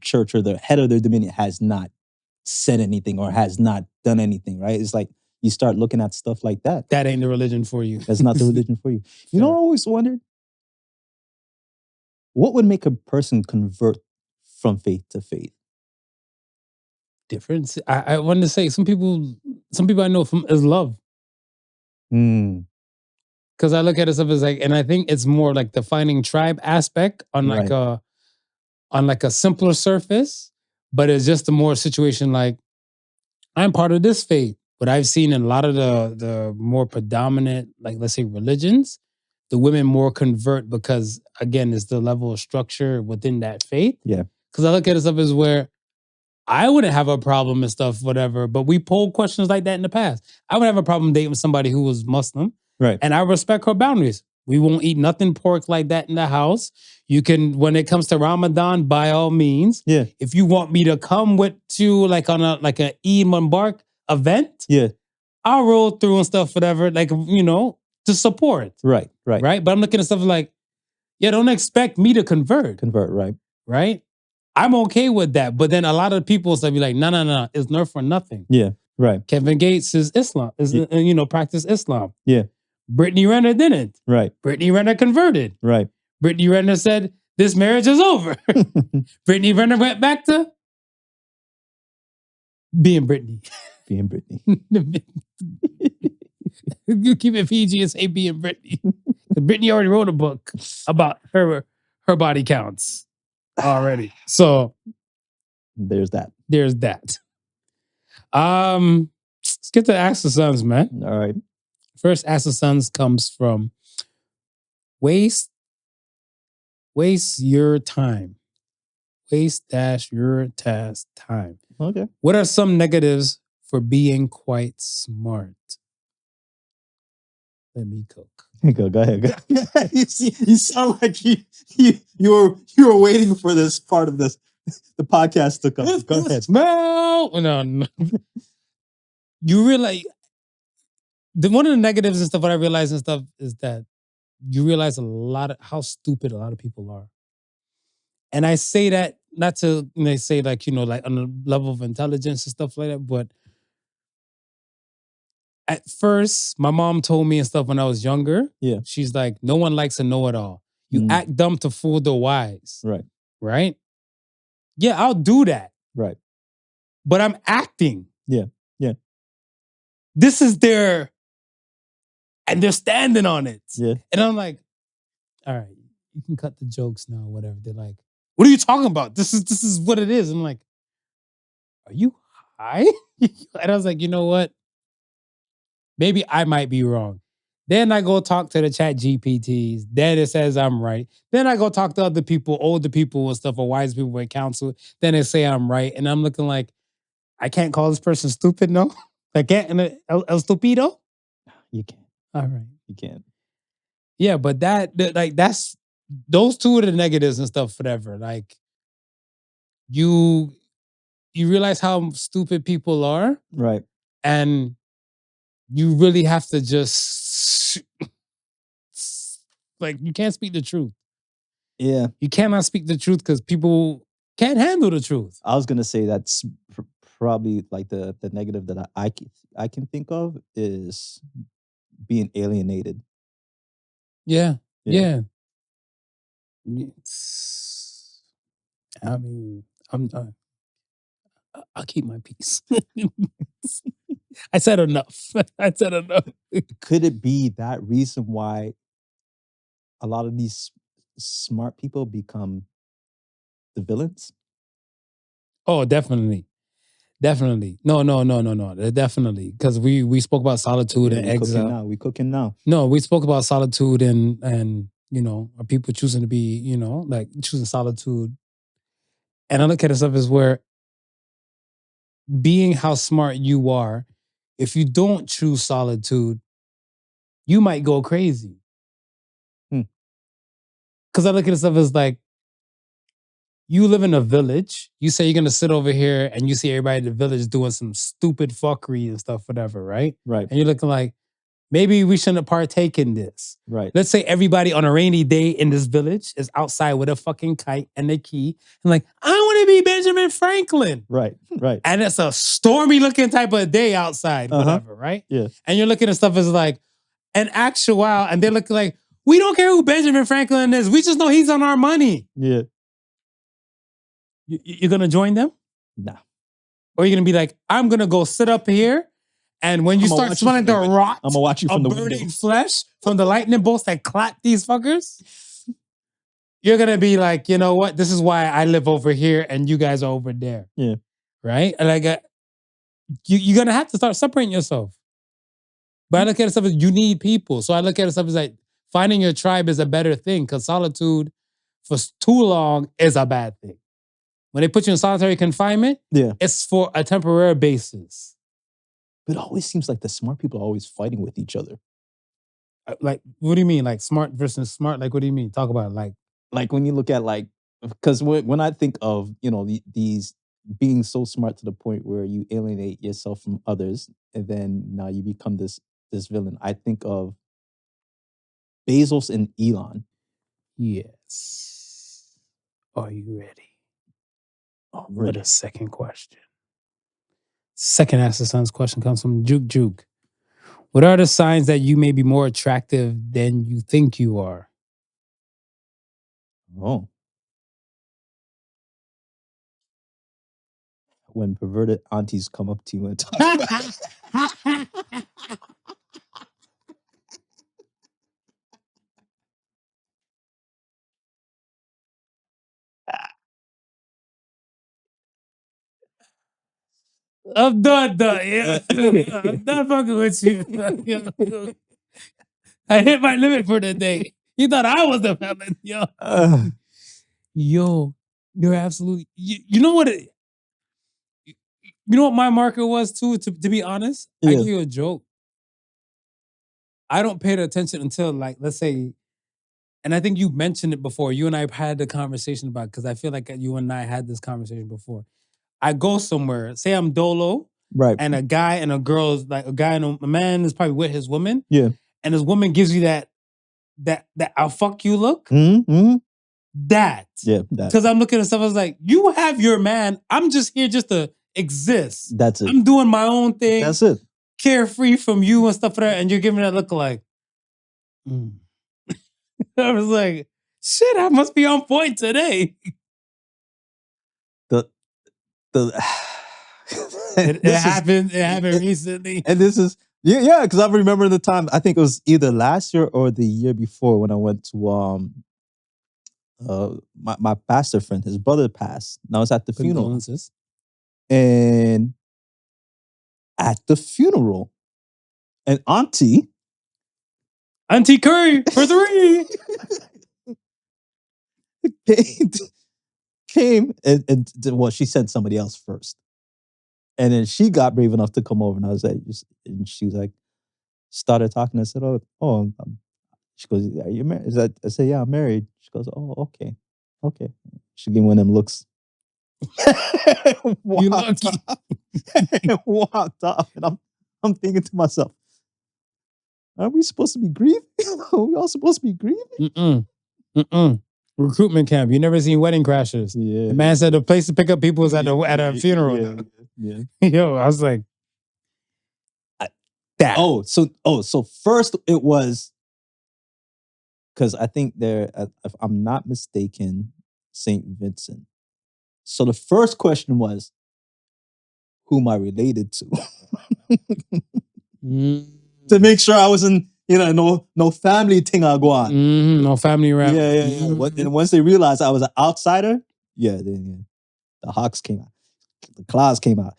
church or the head of their dominion has not said anything or has not done anything, right? It's like you start looking at stuff like that. That ain't the religion for you. That's not the religion for you. You know, I always wondered, what would make a person convert from faith to faith? Difference. I wanted to say some people I know from is love. Because I look at it stuff as like, and I think it's more like the finding tribe aspect on like a simpler surface, but it's just a more situation like I'm part of this faith. But I've seen in a lot of the more predominant, like let's say religions, the women more convert because again, it's the level of structure within that faith. Yeah. Because I look at it stuff as where I wouldn't have a problem and stuff, whatever, but we polled questions like that in the past. I would have a problem dating with somebody who was Muslim. Right. And I respect her boundaries. We won't eat nothing pork like that in the house. You can, when it comes to Ramadan, by all means. Yeah. If you want me to come with you like on a Eid Mubarak event, I'll roll through and stuff, whatever, like, you know, to support. Right. But I'm looking at stuff like, don't expect me to convert. Right? I'm okay with that. But then a lot of people will be like, no, it's nerf for nothing. Yeah, right. Kevin Gates is Islam, practice Islam. Yeah. Brittany Renner didn't. Right. Brittany Renner converted. Right. Brittany Renner said, this marriage is over. Brittany Renner went back to being Brittany. Being Brittany. You keep it PG and say being Brittany. Brittany already wrote a book about her body counts already. So there's that. Let's get to Ask the Sons, man. All right. First Ask the Sons comes from waste your time. Waste-your time. Okay. What are some negatives for being quite smart? Let me cook. Go ahead. You sound like you were waiting for this part of the podcast to come. Go ahead. No. You realize one of the negatives and stuff, what I realize and stuff is that you realize how stupid a lot of people are. And I say that not to say like, like on a level of intelligence and stuff like that, but at first, my mom told me and stuff when I was younger. Yeah. She's like, no one likes a know-it-all. You act dumb to fool the wise. Right? Yeah, I'll do that. Right. But I'm acting. Yeah. This is and they're standing on it. Yeah. And I'm like, all right, you can cut the jokes now, whatever. They're like, what are you talking about? This is what it is. I'm like, are you high? And I was like, you know what? Maybe I might be wrong. Then I go talk to the chat GPTs. Then it says I'm right. Then I go talk to other people, older people and stuff, or wise people in counsel. Then they say I'm right. And I'm looking like, I can't call this person stupid, no? I can't, el stupido? You can't. All right. You can't. Yeah, but that's, those two are the negatives and stuff, whatever. Like, you realize how stupid people are. Right. And you really have to just, like, you can't speak the truth. Yeah. You cannot speak the truth because people can't handle the truth. I was going to say that's probably like the negative that I can think of is being alienated. Yeah. I mean, I'll keep my peace. I said enough. Could it be that reason why a lot of these smart people become the villains? Oh, definitely. No. Definitely. Because we spoke about solitude and exile. We cooking now. No, we spoke about solitude and are people choosing to be, like choosing solitude. And I look at it stuff as where being how smart you are, if you don't choose solitude, you might go crazy. Because I look at it stuff as like, you live in a village, you say you're going to sit over here and you see everybody in the village doing some stupid fuckery and stuff, whatever, right? Right. And you're looking like, maybe we shouldn't partake in this. Right. Let's say everybody on a rainy day in this village is outside with a fucking kite and a key. And like, I want to be Benjamin Franklin. Right. Right. And it's a stormy looking type of day outside, whatever, right? Yeah. And you're looking at stuff as like, an actual, and they're looking like, we don't care who Benjamin Franklin is. We just know he's on our money. Yeah. You're going to join them? Nah. Or you're going to be like, I'm going to go sit up here. And when you start smelling the rot I'm gonna watch you from the burning window. flesh from the lightning bolts that clap these fuckers, you're going to be like, you know what? This is why I live over here and you guys are over there. Yeah. Right? And like, you're going to have to start separating yourself. But I look at it as you need people. So I look at it as like finding your tribe is a better thing because solitude for too long is a bad thing. When they put you in solitary confinement, it's for a temporary basis. But it always seems like the smart people are always fighting with each other. Like, what do you mean? Like smart versus smart? Like, what do you mean? Talk about it. Like when you look at because when I think of, these being so smart to the point where you alienate yourself from others, and then now you become this villain. I think of Bezos and Elon. Yes. Are you ready? Oh, for the second question? Second Ask the Sun's question comes from Juke. What are the signs that you may be more attractive than you think you are? Oh. When perverted aunties come up to you and talk about I'm done. Yeah. I'm done fucking with you. I hit my limit for the day. You thought I was the felon, yo. Yo, you're absolutely. You know what? You know what my marker was too. To be honest, I give you a joke. I don't pay attention until let's say, and I think you mentioned it before. You and I had the conversation about because I feel like you and I had this conversation before. I go somewhere, say I'm dolo, right, and a guy and a girl is like a guy and a man is probably with his woman, and his woman gives you that I'll fuck you look. Mm-hmm. That. Because I'm looking at stuff, I was like, you have your man. I'm just here just to exist. That's it. I'm doing my own thing. That's it. Carefree from you and stuff like that, and you're giving that look like. I was like, shit, I must be on point today. It happened recently. And this is because I remember the time, I think it was either last year or the year before when I went to my pastor friend, his brother passed. And I was at the funeral. And at the funeral, an Auntie Curry for 3 came and well, she sent somebody else first. And then she got brave enough to come over, and I was like, and she was like, started talking. I said, oh. She goes, are you married? I said, yeah, I'm married. She goes, oh, okay. She gave me one of them looks. You lucky. Walked off, and I'm thinking to myself, are we supposed to be grieving? Are we all supposed to be grieving? Recruitment camp. You never seen Wedding Crashers. Yeah. The man said the place to pick up people was at a funeral. Yeah. Yo, I was like, that. So first it was, because I think they're, if I'm not mistaken, St. Vincent. So the first question was, who am I related to? To make sure I wasn't, no family thing I go on. No family around. Yeah. And once they realized I was an outsider, the hawks came out. The claws came out.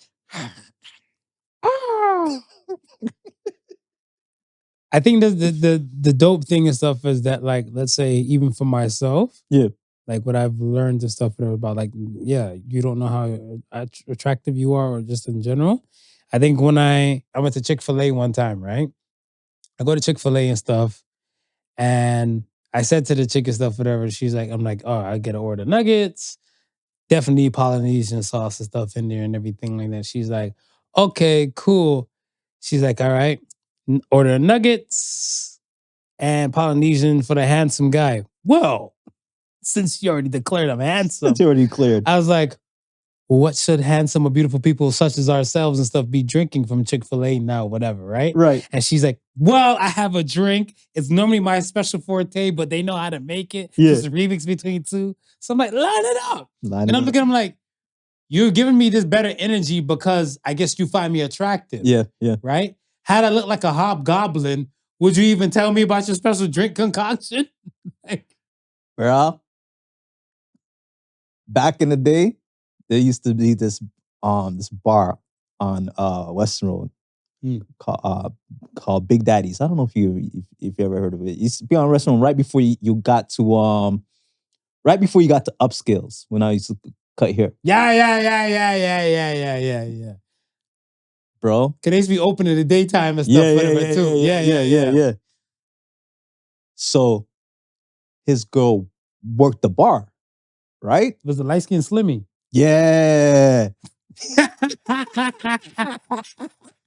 I think the dope thing and stuff is that, like, let's say even for myself, Yeah. like what I've learned and stuff about, like, yeah, you don't know how attractive you are, or just in general. I think when I went to Chick-fil-A one time, right? I go to Chick-fil-A and stuff, and I said to the chick and stuff, whatever. She's like, I'm like, oh, I get an order nuggets, definitely Polynesian sauce and stuff in there and everything like that. She's like, okay, cool. She's like, all right, order nuggets and Polynesian for the handsome guy. Well, since you already declared I'm handsome, It's already cleared. I was like, what should handsome or beautiful people such as ourselves and stuff be drinking from Chick-fil-A now, whatever, right? Right. And she's like, well, I have a drink. It's normally my special forte, but they know how to make it. Yeah. It's a remix between two. So I'm like, line it up. Line And it I'm up. looking, I'm like, you're giving me this better energy because I guess you find me attractive. Yeah, yeah. Right? Had I looked like a hobgoblin, would you even tell me about your special drink concoction? Like, Bro, back in the day, there used to be this bar on Western Road called Big Daddy's. I don't know if you ever heard of it. It used to be on Western Road right before you got to Upscales, when I used to cut hair. Yeah. Bro. Cause they used to be open in the daytime and stuff, whatever too. Yeah. So his girl worked the bar, right? Was the light skinned Slimmy? Yeah.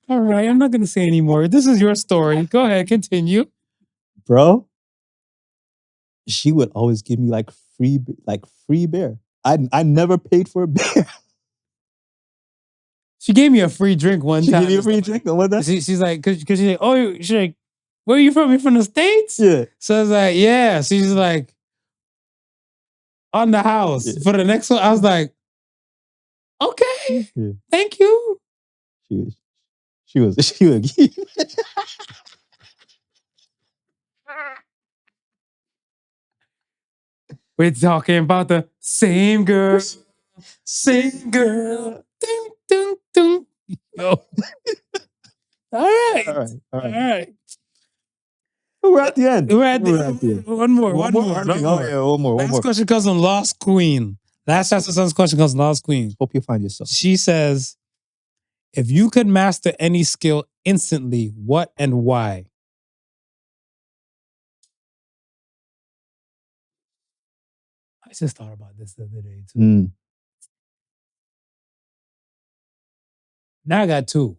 All right, I'm not gonna say anymore. This is your story. Go ahead, continue. Bro, she would always give me like free beer. I never paid for a beer. She gave me a free drink one time. She gave you a free drink on what that? She's like, cause she's like, oh, she's like, where are you from? You from the States? Yeah. So I was like, yeah. So she's like, on the house for the next one. I was like, okay, thank you. She was. We're talking about the same girl. Same girl. Ding, ding, ding. Oh. All right. We're at the end. We're at the end. One more. Last question comes from Lost Queen. Last Son's question comes from Lost Queen. Hope you find yourself. She says, if you could master any skill instantly, what and why? I just thought about this the other day too. Now I got two.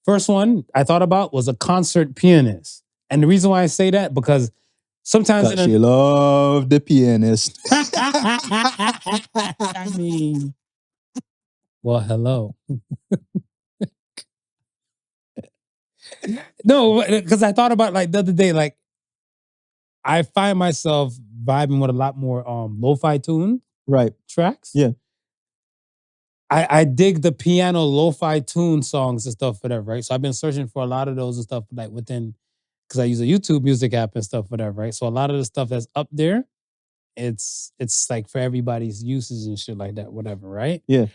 First one I thought about was a concert pianist. And the reason why I say that, because sometimes she loved the pianist. I mean, well, hello. No, because I thought about, like, the other day, like, I find myself vibing with a lot more lo-fi tune tracks. Yeah. I dig the piano lo-fi tune songs and stuff, whatever, right? So I've been searching for a lot of those and stuff, like within, because I use a YouTube music app and stuff, whatever, right? So a lot of the stuff that's up there, it's like for everybody's uses and shit like that, whatever, right? Yeah.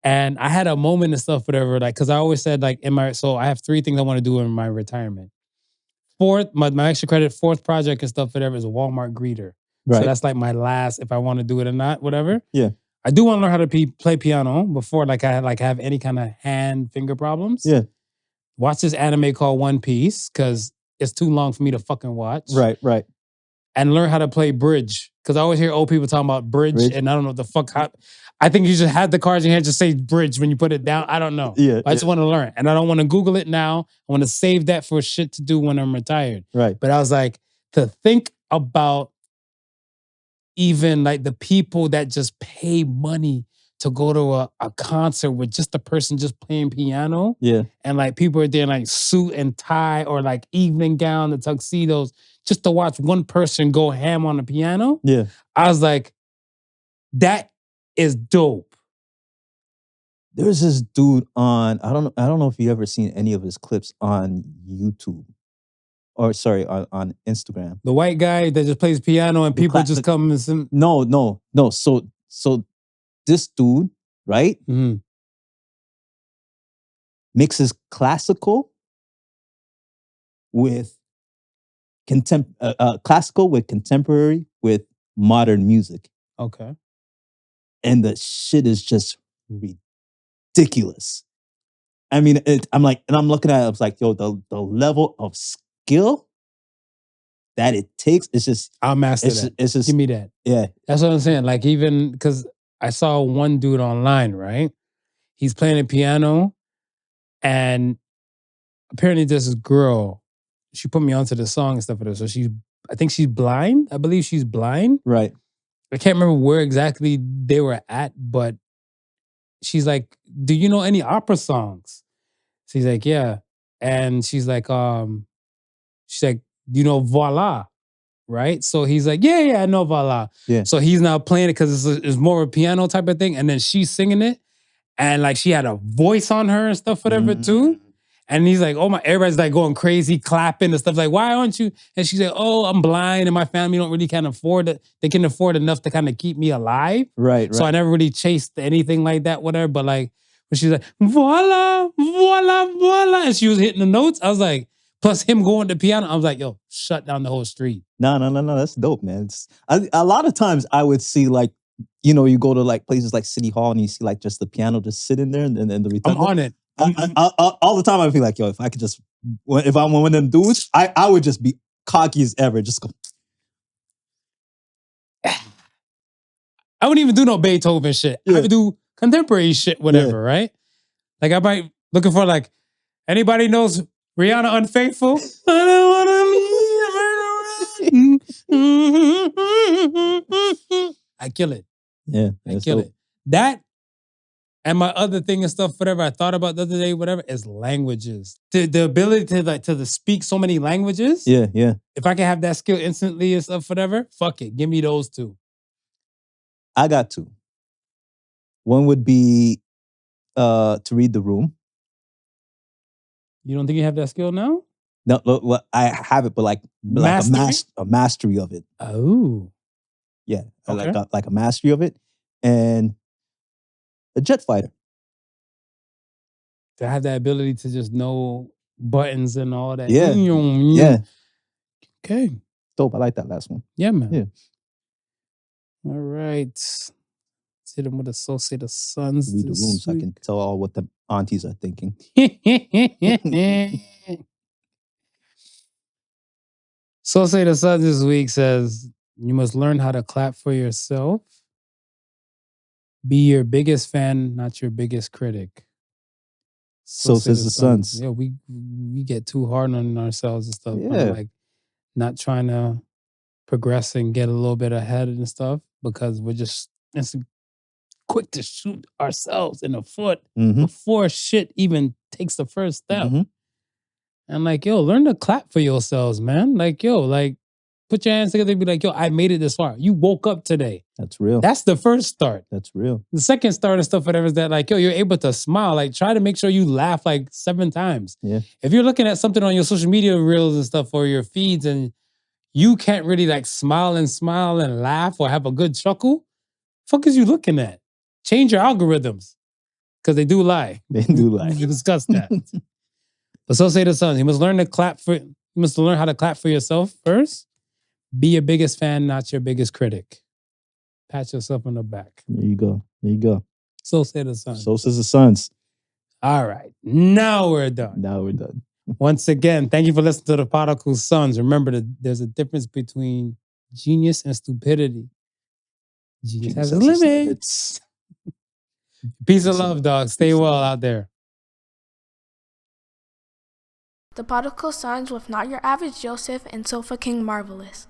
And I had a moment and stuff, whatever, like, because I always said, like, so I have three things I want to do in my retirement. Fourth, my extra credit, fourth project and stuff, whatever, is a Walmart greeter. Right. So that's like my last, if I want to do it or not, whatever. Yeah. I do want to learn how to play piano before, like, I have any kind of hand finger problems. Yeah. Watch this anime called One Piece, because it's too long for me to fucking watch. Right. And learn how to play bridge. Because I always hear old people talking about bridge. And I don't know what the fuck. I think you just have the cards in your hand, just say bridge when you put it down. I don't know. Yeah. I just want to learn. And I don't want to Google it now. I want to save that for shit to do when I'm retired. Right. But I was like, to think about even like the people that just pay money to go to a concert with just a person just playing piano. Yeah. And like people are there in like suit and tie or like evening gown, the tuxedos, just to watch one person go ham on the piano. Yeah. I was like, that is dope. There's this dude on, I don't know if you ever seen any of his clips on YouTube. Or sorry, on Instagram. The white guy that just plays piano and people just come and sing. No. So this dude, right? Mm-hmm. Mixes classical with classical with contemporary with modern music. Okay. And the shit is just ridiculous. I mean, I'm looking at it, I was like, yo, the level of skill that it takes, it's just, I'll master that. It's just, give me that. Yeah. That's what I'm saying. Like, even because I saw one dude online, right? He's playing the piano, and apparently there's this girl. She put me onto the song and stuff like that. So I think she's blind. I believe she's blind. Right. I can't remember where exactly they were at, but she's like, do you know any opera songs? So he's like, yeah. And she's like, do you know Voila? Right? So he's like, yeah, I know Voila. Yeah. So he's now playing it because it's more of a piano type of thing. And then she's singing it. And like she had a voice on her and stuff, whatever, too. And he's like, oh my, everybody's like going crazy, clapping and stuff. Like, why aren't you? And she's like, oh, I'm blind and my family don't really can afford it. They can afford enough to kind of keep me alive. Right. So I never really chased anything like that, whatever. But like, when she's like, voila, voila, voila. And she was hitting the notes. I was like, plus him going to piano. I was like, yo, shut down the whole street. No. That's dope, man. A lot of times I would see like, you know, you go to like places like City Hall and you see like just the piano just sitting there and the rotunda. I'm on it. All the time I feel like, yo, if I could just, if I'm one of them dudes, I would just be cocky as ever. Just go. I wouldn't even do no Beethoven shit. Yeah. I would do contemporary shit, whatever, right? Like I might looking for like, anybody knows Rihanna Unfaithful? I don't wanna I kill it. Yeah. I kill it. That and my other thing and stuff, whatever I thought about the other day, whatever, is languages. The ability to speak so many languages. Yeah. If I can have that skill instantly and stuff, whatever, fuck it. Give me those two. I got two. One would be to read the room. You don't think you have that skill now? No, look, I have it, but like a mastery of it. Oh. Yeah. Okay. Like a mastery of it. And a jet fighter. To have that ability to just know buttons and all that. Yeah. Yeah. Okay. Dope. I like that last one. Yeah, man. Yeah. All right. Let's hit him with Associated Sons. Read the room so I can tell all what the aunties are thinking. Associated Sons this week says, you must learn how to clap for yourself. Be your biggest fan, not your biggest critic. So says the Sons. Yeah, we get too hard on ourselves and stuff. Yeah. Like not trying to progress and get a little bit ahead and stuff because we're just quick to shoot ourselves in the foot before shit even takes the first step. And like, yo, learn to clap for yourselves, man. Like, yo, like put your hands together and be like, yo, I made it this far. You woke up today. That's real. That's the first start. That's real. The second start and stuff, whatever, is that like, yo, you're able to smile. Like, try to make sure you laugh like 7 times. Yeah. If you're looking at something on your social media reels and stuff or your feeds and you can't really like smile and laugh or have a good chuckle, fuck is you looking at? Change your algorithms. Because they do lie. They do lie. We discussed that. But so say the Sons, you must learn how to clap for yourself first. Be your biggest fan, not your biggest critic. Pat yourself on the back. There you go. So say the Sons. So says the Sons. All right. Now we're done. Once again, thank you for listening to the Podical Sons. Remember that there's a difference between genius and stupidity. Genius has limits. Peace and love, dog. Stay well out there. The Podical Sons with Not Your Average Joseph and Sofa King Marvelous.